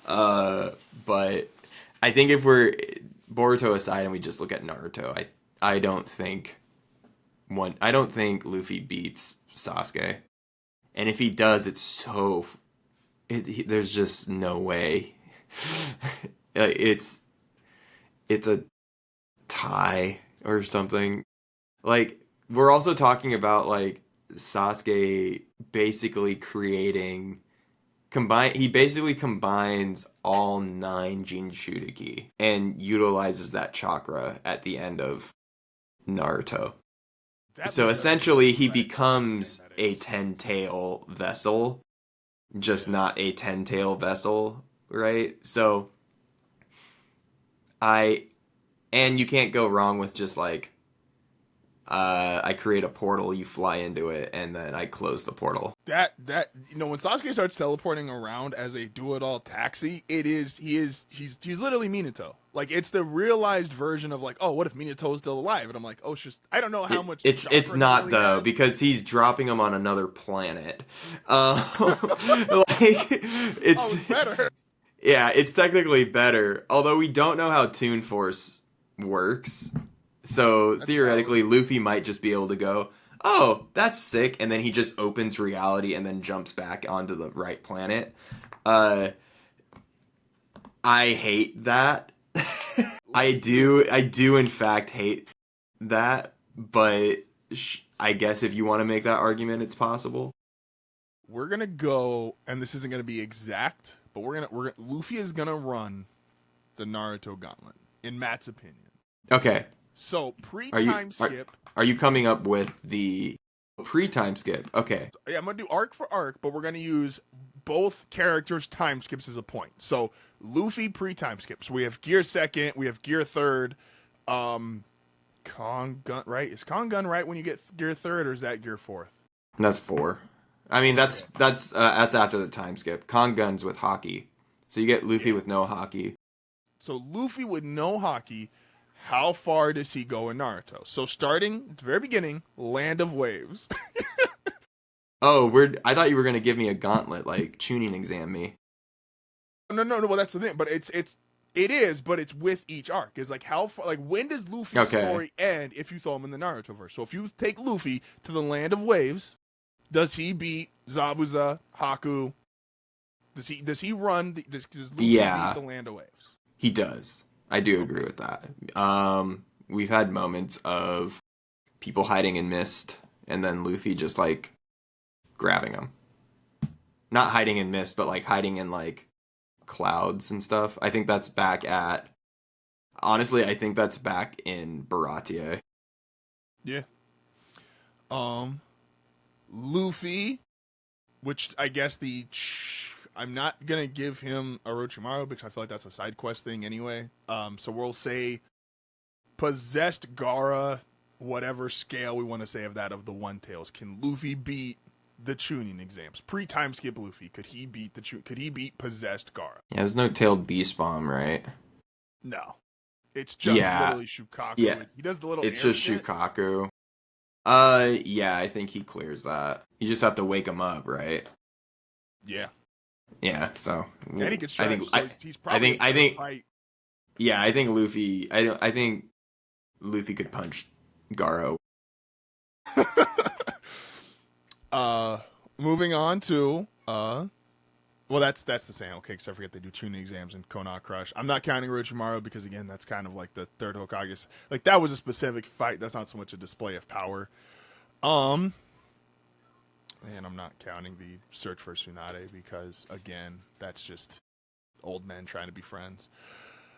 But I think if we're Boruto aside and we just look at Naruto, I don't think Luffy beats Sasuke. And if he does, there's just no way. It's a tie or something. Like, we're also talking about, like, Sasuke basically he basically combines all 9 Jinchuriki and utilizes that chakra at the end of Naruto. So essentially he becomes a 10-tail vessel, just not a 10-tail vessel, right? So and you can't go wrong with just, like, I create a portal, you fly into it, and then I close the portal. That when Sasuke starts teleporting around as a do-it-all taxi, he's literally Minato. Like, it's the realized version of, like, oh, what if Minato is still alive? And I'm like, oh, it's just, I don't know how much. It's not really though, because he's dropping him on another planet. It's better. Yeah, it's technically better. Although we don't know how Toon Force works. So theoretically, Luffy might just be able to go, oh, that's sick, and then he just opens reality and then jumps back onto the right planet. I hate that. I do in fact hate that, but I guess if you want to make that argument, it's possible. We're gonna go, and this isn't gonna be exact, but Luffy is gonna run the Naruto gauntlet, in Matt's opinion. Okay. So pre-time skip. Are you coming up with the pre-time skip? Okay. Yeah, I'm gonna do arc for arc, but we're gonna use both characters' time skips as a point. So Luffy pre-time skip. So we have gear second, we have gear third. Kong gun, right? Is Kong gun right when you get gear third, or is that gear fourth? That's 4. I mean, that's after the time skip. Kong guns with hockey, so you get Luffy with no hockey. So Luffy with no hockey, how far does he go in Naruto? So starting at the very beginning, Land of Waves. Oh, I thought you were gonna give me a gauntlet, like tuning exam me. No. Well, that's the thing. But it is, but it's with each arc. It's like how far, like when does Luffy's story end if you throw him in the Narutoverse? So if you take Luffy to the Land of Waves, does he beat Zabuza, Haku? Does he run? Does Luffy beat the Land of Waves? He does. I do agree with that. We've had moments of people hiding in mist, and then Luffy just like grabbing them. Not hiding in mist, but like hiding in like clouds and stuff. I think that's back at. Honestly, I think that's back in Baratie. Yeah. Luffy, which I guess I'm not gonna give him Orochimaru because I feel like that's a side quest thing anyway. So we'll say possessed Gaara, whatever scale we want to say of that of the One Tails. Can Luffy beat the tuning exams? Pre-time skip Luffy, could he beat possessed Gaara? Yeah, there's no tailed beast bomb, right? No, it's just literally Shukaku. Yeah, he does the little. It's just shit. Shukaku. Yeah, I think he clears that. You just have to wake him up, right? Yeah. Yeah, so and he could stretch, he's probably I think fight. Yeah, I think Luffy I think Luffy could punch Garo. Moving on to well, that's the same. Okay, because I forget they do tuning exams in Konoha Crush. I'm not counting Orochimaru because again, that's kind of like the third Hokage. Like that was a specific fight. That's not so much a display of power. And I'm not counting the search for Tsunade because again, that's just old men trying to be friends.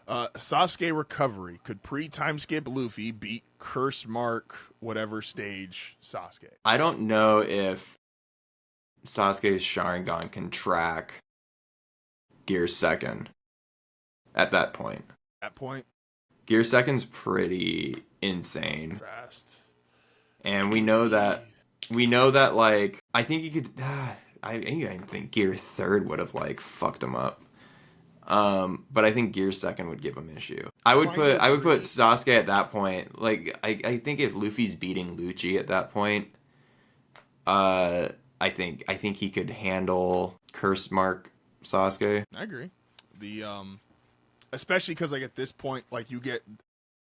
Sasuke recovery. Could pre-time skip Luffy beat curse mark whatever stage Sasuke? I don't know if Sasuke's Sharingan can track Gear Second at that point. Gear Second's pretty insane. Fast. And we know that like I think he could I think Gear Third would have like fucked him up. But I think Gear Second would give him issue. I would put Sasuke at that point. Like I think if Luffy's beating Lucci at that point, I think he could handle Curse Mark Sasuke. I agree. The especially because like at this point, like you get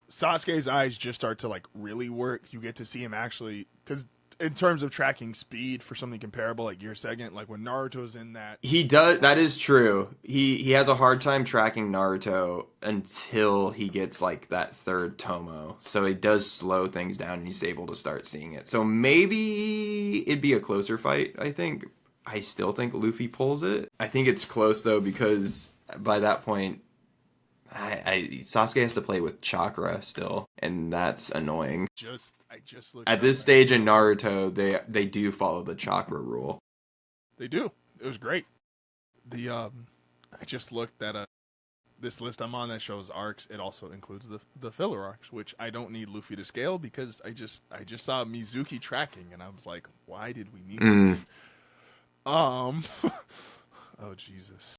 Sasuke's eyes just start to like really work. You get to see him actually because in terms of tracking speed for something comparable like Gear Second, like when Naruto's in that, he does. That is true. He has a hard time tracking Naruto until he gets like that third Tomo. So it does slow things down, and he's able to start seeing it. So maybe it'd be a closer fight. I still think Luffy pulls it. I think it's close though because by that point, Sasuke has to play with chakra still, and that's annoying. I just looked at this stage in Naruto, they do follow the chakra rule. They do. It was great. I just looked at this list I'm on that shows arcs. It also includes the filler arcs, which I don't need Luffy to scale because I just saw Mizuki tracking and I was like, why did we need this? Oh Jesus.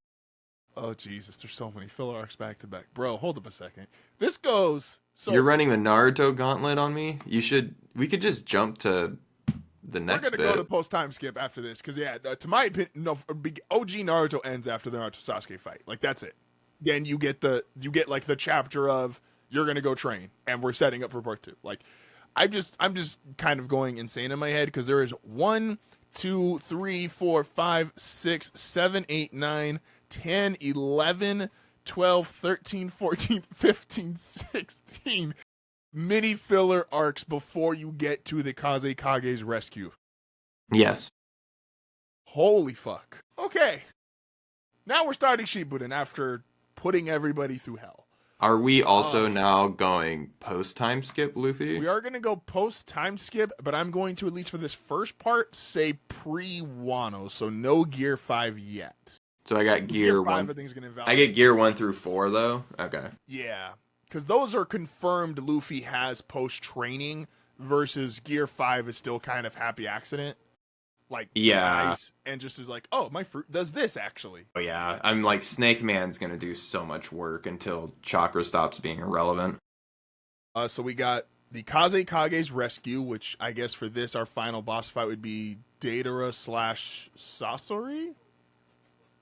Oh Jesus, there's so many filler arcs back to back. Bro, hold up a second. This goes so you're running the Naruto gauntlet on me? We could just jump to the next bit. We're gonna go to post time skip after this, because to my opinion, no, OG Naruto ends after the Naruto Sasuke fight. Like that's it. Then you get like the chapter of you're gonna go train, and we're setting up for part 2. Like I'm just kind of going insane in my head because there is 1, 2, 3, 4, 5, 6, 7, 8, 9, 10, 11, 12, 13, 14, 15, 16. mini filler arcs before you get to the Kazekage's rescue. Yes. Holy fuck. Okay. Now we're starting Shippuden after putting everybody through hell. Are we also now going post-time skip, Luffy? We are going to go post-time skip, but I'm going to, at least for this first part, say pre-Wano, so no Gear 5 yet. So I got Gear 1. 5, I think, is gonna I get Gear 1 through 4, though? Okay. Yeah. Because those are confirmed Luffy has post-training versus Gear 5 is still kind of happy accident. Like, yeah. Nice, and just is like, oh, my fruit does this, actually. Oh, yeah. I'm like, Snake Man's going to do so much work until Chakra stops being irrelevant. So we got the Kazekage's rescue, which I guess for this, our final boss fight would be Datara / Sasori?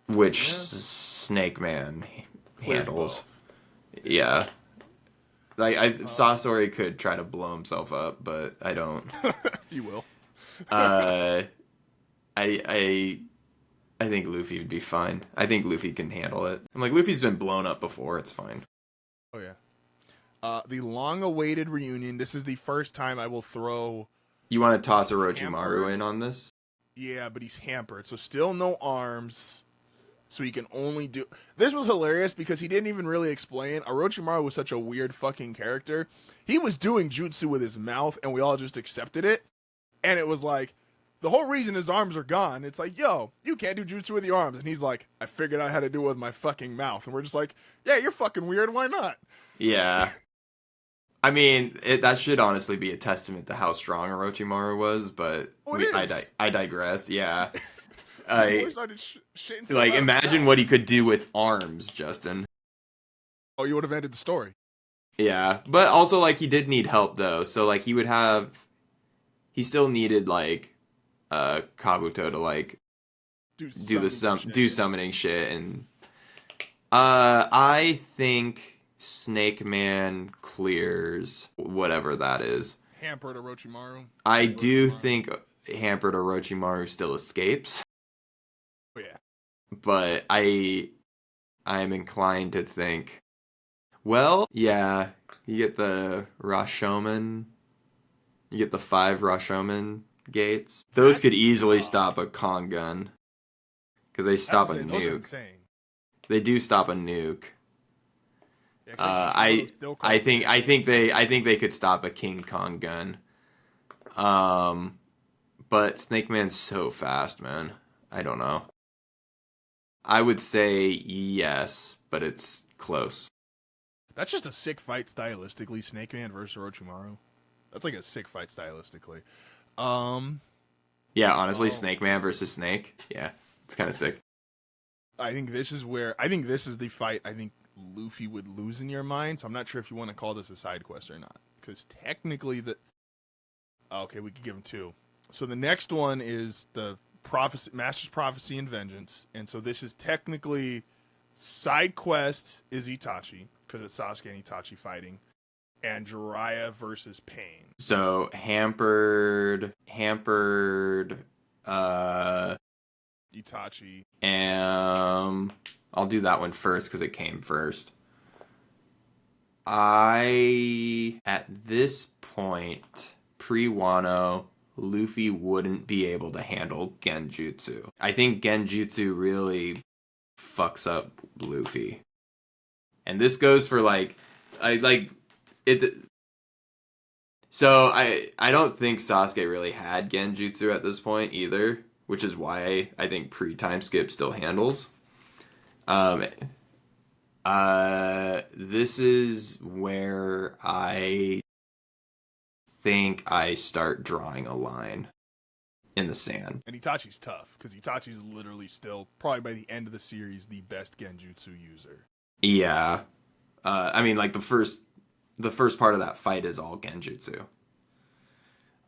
Which Snake Man handles. Yeah. Like, Sasori could try to blow himself up, but I don't. He will. I think Luffy would be fine. I think Luffy can handle it. I'm like, Luffy's been blown up before. It's fine. Oh, yeah. The long-awaited reunion. This is the first time I will throw... You want to toss Orochimaru in on this? Yeah, but he's hampered. So still no arms. So he can only do... This was hilarious because he didn't even really explain. Orochimaru was such a weird fucking character. He was doing jutsu with his mouth, and we all just accepted it. And it was like... The whole reason his arms are gone, it's like, yo, you can't do jutsu with your arms. And he's like, I figured out how to do it with my fucking mouth. And we're just like, yeah, you're fucking weird. Why not? Yeah. I mean, that should honestly be a testament to how strong Orochimaru was, but I digress. Yeah. Imagine what he could do with arms, Justin. Oh, you would have ended the story. Yeah. But also, like, he did need help, though. So, like, he still needed, like, Kabuto to like do summoning shit, and I think Snake Man clears whatever that is. Hampered Orochimaru. I do think hampered Orochimaru still escapes. Oh, yeah. But I'm inclined to think, well, yeah, you get the Rashomon, you get the 5 Rashomon gates. Those could easily stop a Kong gun. Because they stop a nuke. They do stop a nuke. I think they could stop a King Kong gun. But Snake Man's so fast, man. I don't know. I would say yes, but it's close. That's just a sick fight stylistically. Snake Man versus Orochimaru. That's like a sick fight stylistically. Yeah, honestly, Snake Man versus Snake. Yeah, it's kind of sick. I think this is the fight I think Luffy would lose in your mind. So I'm not sure if you want to call this a side quest or not, because technically okay, we could give him 2. So the next one is the Master's Prophecy and Vengeance, and so this is technically side quest is Itachi because it's Sasuke and Itachi fighting. And Jiraiya versus Pain. So hampered, Itachi. I'll do that one first because it came first. At this point, pre-Wano, Luffy wouldn't be able to handle Genjutsu. I think Genjutsu really fucks up Luffy. And this goes for So I don't think Sasuke really had Genjutsu at this point either, which is why I think pre-time skip still handles. This is where I think I start drawing a line in the sand. And Itachi's tough, because Itachi's literally still, probably by the end of the series, the best Genjutsu user. Yeah. I mean, like, the first part of that fight is all Genjutsu.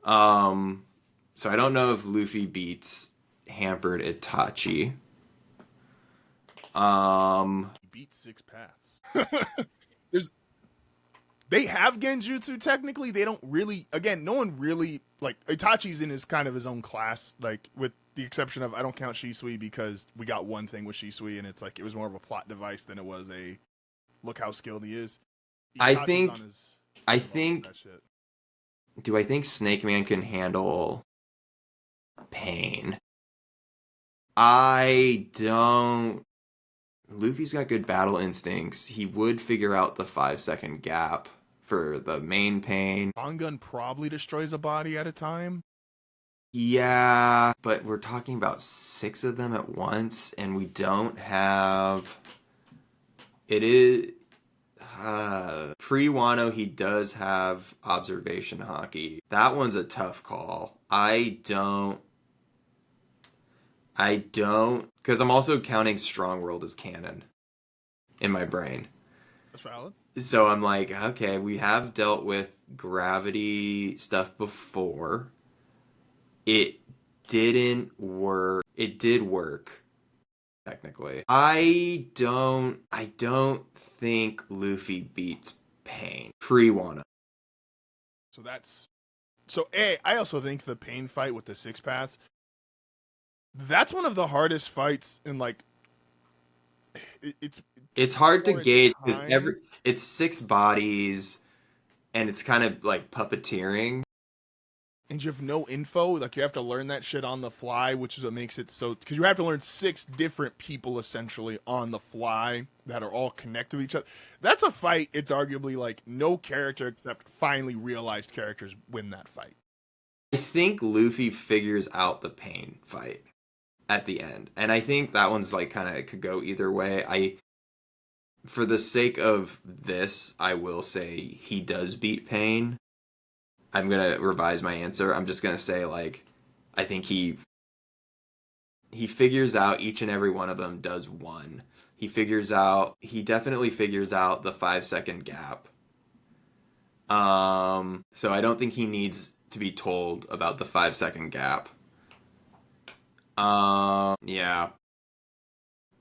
So I don't know if Luffy beats hampered Itachi. He beats 6 paths. They have Genjutsu technically. They don't really. Again, no one really like Itachi's in his kind of his own class. Like with the exception of I don't count Shisui because we got one thing with Shisui and it's like it was more of a plot device than it was a look how skilled he is. I think I Love think. that shit. Do I think Snake Man can handle pain? I don't. Luffy's got good battle instincts. He would figure out the 5 second gap for the main pain. Gun probably destroys a body at a time. Yeah, but we're talking about 6 of them at once, and we don't have. It is. Pre-Wano, he does have observation hockey. That one's a tough call. I don't. Because I'm also counting Strong World as canon in my brain. That's valid. So I'm like, okay, we have dealt with gravity stuff before. It didn't work. It did work, technically. I don't think Luffy beats Pain pre-Wano. I also think the pain fight with the 6 paths, that's one of the hardest fights in like It's hard to gauge because time. it's 6 bodies and it's kind of like puppeteering. And you have no info, like you have to learn that shit on the fly, which is what makes it so, because you have to learn 6 different people essentially on the fly that are all connected with each other. That's a fight. It's arguably like no character except finally realized characters win that fight. I think Luffy figures out the pain fight at the end, and I think that one's like kind of could go either way. For the sake of this, I will say he does beat Pain. I'm gonna revise my answer. I'm just gonna say like I think he figures out each and every one of them does one. He definitely figures out the 5 second gap. So I don't think he needs to be told about the 5 second gap. Yeah.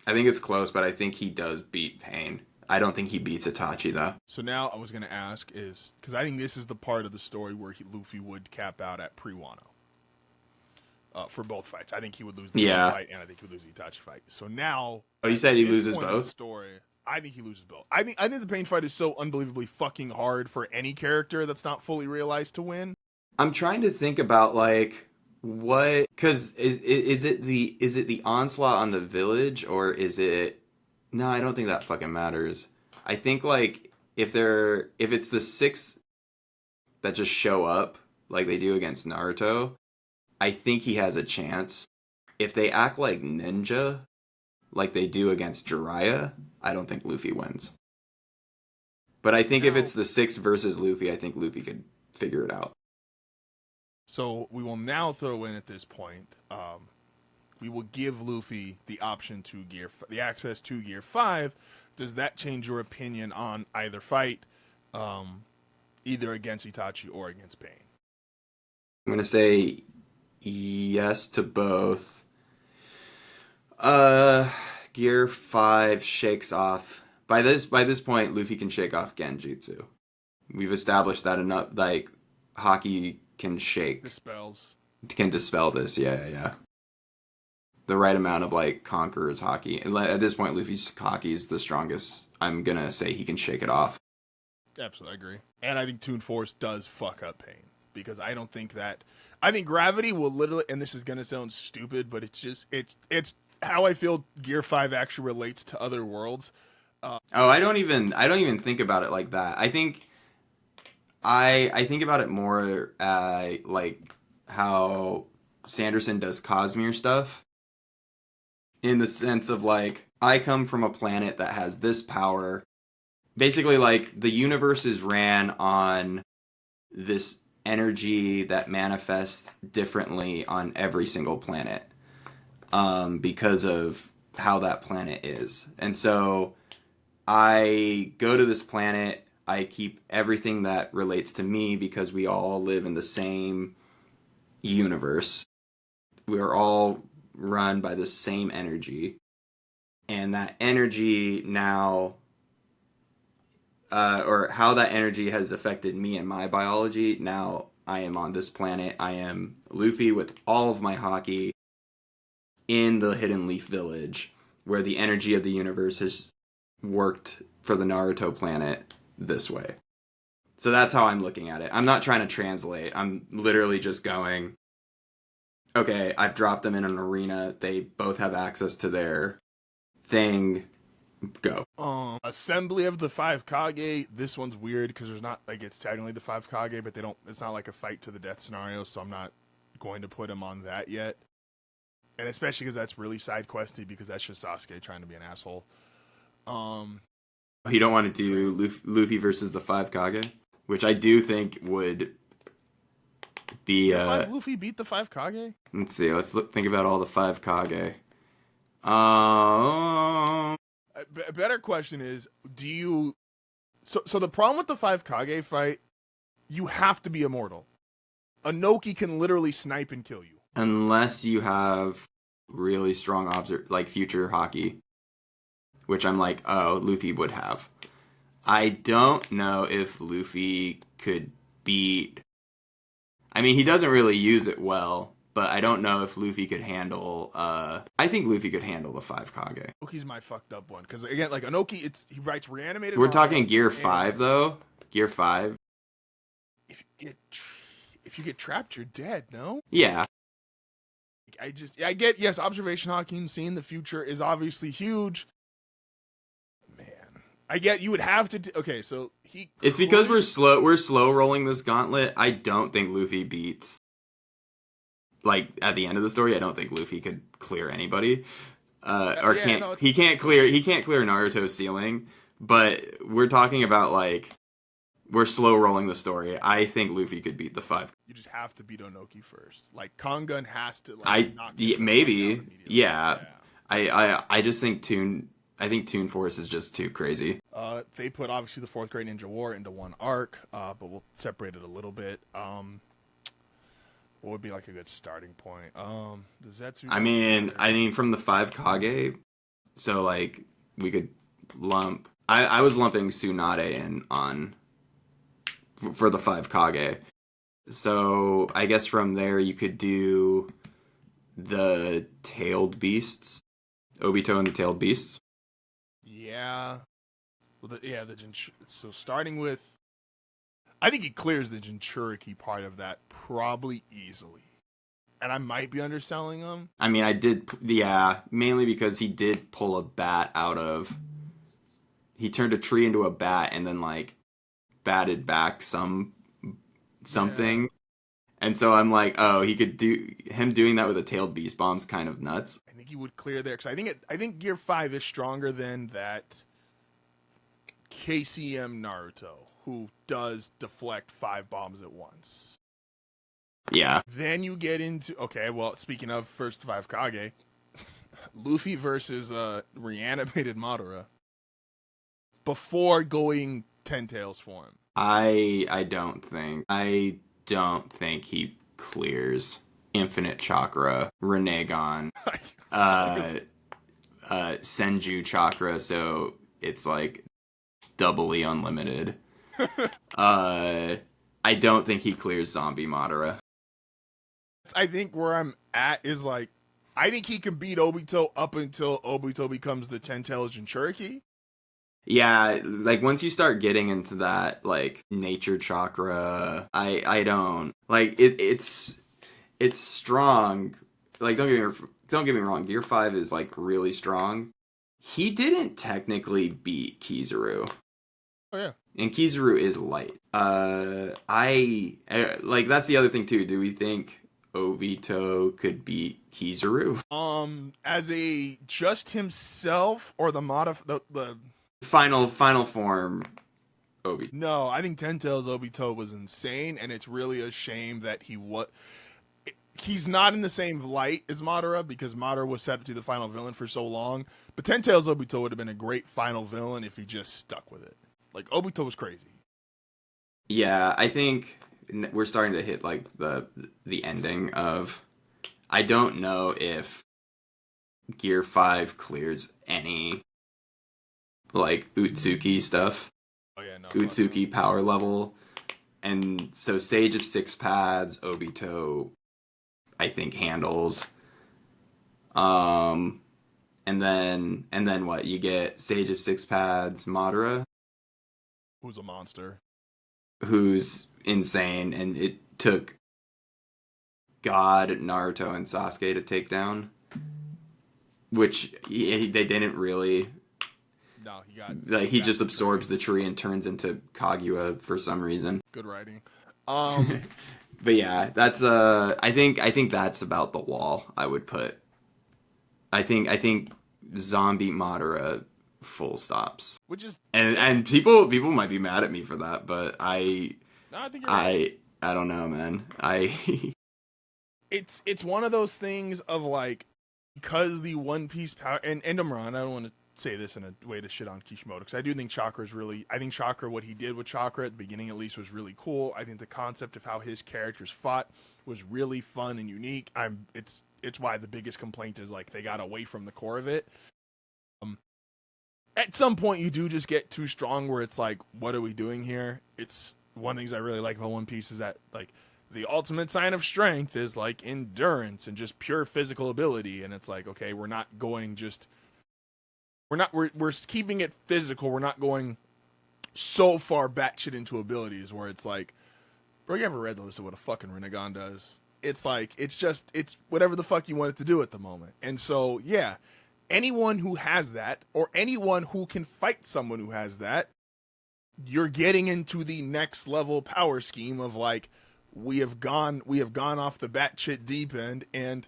I think it's close, but I think he does beat Pain. I don't think he beats Itachi, though. So now I was going to ask is, because I think this is the part of the story where Luffy would cap out at pre-Wano. For both fights. I think he would lose the Pain fight, and I think he would lose the Itachi fight. So now... Oh, you said he loses both? Story, I think he loses both. I think the Pain fight is so unbelievably fucking hard for any character that's not fully realized to win. I'm trying to think about, like... What? Because is it the onslaught on the village, or is it? No, I don't think that fucking matters. I think like if it's the 6 that just show up like they do against Naruto, I think he has a chance. If they act like ninja, like they do against Jiraiya, I don't think Luffy wins. But I think if it's the 6 versus Luffy, I think Luffy could figure it out. So we will now throw in at this point, we will give Luffy the option to the access to Gear 5. Does that change your opinion on either fight, either against Itachi or against Pain? I'm going to say yes to both. Gear 5 shakes off. By this point, Luffy can shake off Genjutsu. We've established that enough, like, Haki can can dispel this. Yeah. The right amount of like Conqueror's Haki. And at this point, Luffy's Haki is the strongest. I'm gonna say he can shake it off. Absolutely, I agree. And I think Toon Force does fuck up Pain, because I think Gravity will literally, and this is gonna sound stupid, but it's how I feel Gear 5 actually relates to other worlds. I don't even think about it like that. I think about it more like how Sanderson does Cosmere stuff, in the sense of like, I come from a planet that has this power. Basically, like, the universe is ran on this energy that manifests differently on every single planet, because of how that planet is. And so I go to this planet, I keep everything that relates to me because we all live in the same universe. We are all run by the same energy. And that energy now, or how that energy has affected me and my biology, now I am on this planet. I am Luffy with all of my Haki in the Hidden Leaf Village, where the energy of the universe has worked for the Naruto planet this way. So that's how I'm looking at it. I'm not trying to translate. I'm literally just going, okay, I've dropped them in an arena. They both have access to their thing. Go. Assembly of the Five Kage. This one's weird because there's not like it's technically the Five Kage, but they don't. It's not like a fight to the death scenario, so I'm not going to put him on that yet. And especially because that's really side questy because that's just Sasuke trying to be an asshole. You don't want to do Luffy versus the Five Kage, which I do think would be. Luffy beat the Five Kage. Let's see. Think about all the Five Kage. A better question is, do you... So the problem with the Five Kage fight, you have to be immortal. Inoki can literally snipe and kill you. Unless you have really strong future hockey. Which I'm like, oh, Luffy would have. I don't know if Luffy could beat... I mean, he doesn't really use it well, but I don't know if Luffy could handle... I think Luffy could handle the Five Kage. Inoki's my fucked up one. Because, again, like, Inoki, he writes reanimated... We're talking Gear 5, though. Gear 5. If you get trapped, you're dead, no? Yeah. I get, yes, observation hockey and seeing the future is obviously huge. Man. I get you would have to... Okay, so he... It's because we're slow rolling this gauntlet. I don't think Luffy beats... Like, at the end of the story, I don't think Luffy could clear anybody. He can't clear Naruto's ceiling, but we're talking about, like... We're slow rolling the story. I think Luffy could beat the Five. You just have to beat Inoki first. Like, Kongun has to, like... Maybe. Yeah. I just think I think Toon Force is just too crazy. They put, obviously, the Fourth Great Ninja War into one arc, but we'll separate it a little bit. What would be, like, a good starting point? The Zetsu... I mean, from the Five Kage, so, like, we could lump... I was lumping Tsunade in on... for the Five Kage. So, I guess from there you could do the Tailed Beasts. Obito and the Tailed Beasts. Yeah. Well, so starting with... I think he clears the Jinchuriki part of that probably easily. And I might be underselling him. I mean, I did... Yeah, mainly because he did pull a bat out of... He turned a tree into a bat and then, like, batted back something. Yeah. And so I'm like, oh, he could do... Him doing that with a Tailed Beast Bomb's kind of nuts. I think he would clear there. Because I think Gear 5 is stronger than that KCM Naruto, who does deflect 5 bombs at once. Yeah. Then you get into... Okay, well, speaking of first 5 Kage, Luffy versus reanimated Madara before going 10 Tails form. I don't think he clears Infinite Chakra, Renegon, Senju Chakra, so it's like doubly unlimited. I don't think he clears Zombie Madara. I think where I'm at is like, I think he can beat Obito up until Obito becomes the 10 Tails Jinchuriki. Yeah, like once you start getting into that like nature chakra, I don't like it. It's strong. Like don't get me wrong. Gear 5 is like really strong. He didn't technically beat Kizaru. Oh yeah. And Kizaru is light. I like that's the other thing too. Do we think Obito could beat Kizaru? As a just himself or the final form Obito. No, I think 10 Tails Obito was insane, and it's really a shame that he's not in the same light as Madara, because Madara was set up to be the final villain for so long. But 10 Tails Obito would have been a great final villain if he just stuck with it. Like, Obito was crazy. Yeah, I think we're starting to hit like the ending of... I don't know if Gear 5 clears any like Utsuki stuff. Oh yeah, no. Utsuki power level. And so Sage of 6 Pads, Obito, I think handles. And then what? You get Sage of 6 Pads, Madara. Who's a monster. who's insane, and it took God, Naruto, and Sasuke to take down, which they didn't really. No, he got Like, he just absorbs training. the tree and turns into Kaguya for some reason. Good writing. But yeah, that's I think that's about the wall I would put. I think zombie Madara full stops. Which is And people might be mad at me for that, but no, I think you're right. I don't know, man. I It's one of those things of like, because the One Piece power and Imran, I don't want to say this in a way to shit on Kishimoto, because I do think I think Chakra, what he did with Chakra at the beginning at least, was really cool. I think the concept of how his characters fought was really fun and unique. It's why the biggest complaint is like they got away from the core of it. At some point you do just get too strong where it's like, what are we doing here? It's one of the things I really like about One Piece is that like the ultimate sign of strength is like endurance and just pure physical ability, and it's like, okay, we're not going just we're keeping it physical. We're not going so far batshit into abilities where it's like, bro, you ever read the list of what a fucking Renegon does? It's like, it's whatever the fuck you want it to do at the moment. And so, yeah, anyone who has that, or anyone who can fight someone who has that, you're getting into the next level power scheme of like, we have gone off the batshit deep end, and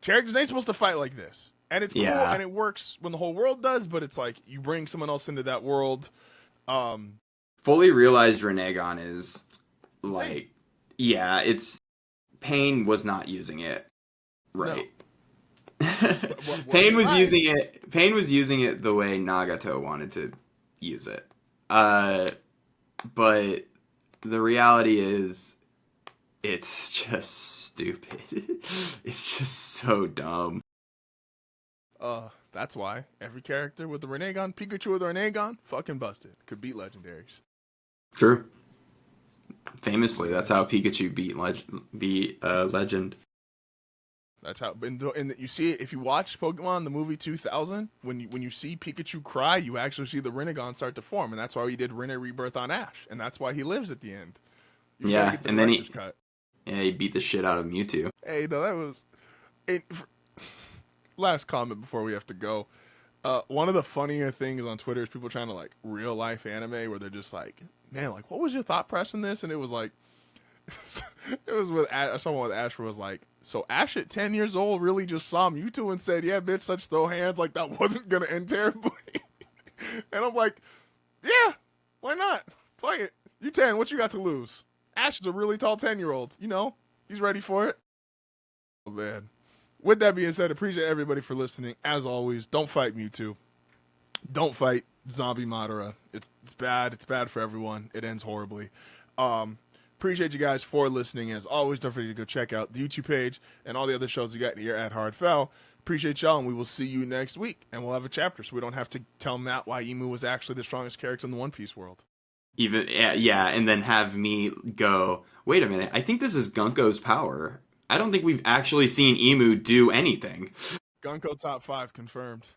characters ain't supposed to fight like this. And it's cool, yeah. and it works when the whole world does, but it's like, you bring someone else into that world. Fully realized Renegon is like, Insane. yeah, it's Pain was not using it right. No. Pain was using it. Pain was using it the way Nagato wanted to use it. But the reality is, it's just stupid. It's just so dumb. That's why every character with the Renegon, Pikachu with a Renegon, fucking busted. Could beat legendaries. True. Famously, that's how Pikachu beat Legend. That's how. And you see it if you watch Pokemon the movie 2000. When you see Pikachu cry, you actually see the Renegon start to form, and that's why we did Rene Rebirth on Ash, and that's why he lives at the end. Yeah, and then he beat the shit out of Mewtwo. Hey, no, that was. Last comment before we have to go. One of the funnier things on Twitter is people trying to like real life anime where they're just like, man, like what was your thought press in this? And it was like, it was with someone with Ash was like, so Ash at 10 years old really just saw Mewtwo and said, yeah, bitch, let's throw hands, like that wasn't gonna end terribly. And I'm like, yeah, why not? Play it. You 10, what you got to lose? Ash is a really tall 10-year-old. You know, he's ready for it. Oh man. With that being said, appreciate everybody for listening. As always, don't fight Mewtwo. Don't fight Zombie Madara. It's bad. It's bad for everyone. It ends horribly. Appreciate you guys for listening. As always, don't forget to go check out the YouTube page and all the other shows we got here at Hard Foul. Appreciate y'all, and we will see you next week. And we'll have a chapter so we don't have to tell Matt why Emu was actually the strongest character in the One Piece world. And then have me go, wait a minute, I think this is Gunko's power. I don't think we've actually seen Emu do anything. Gunko top 5 confirmed.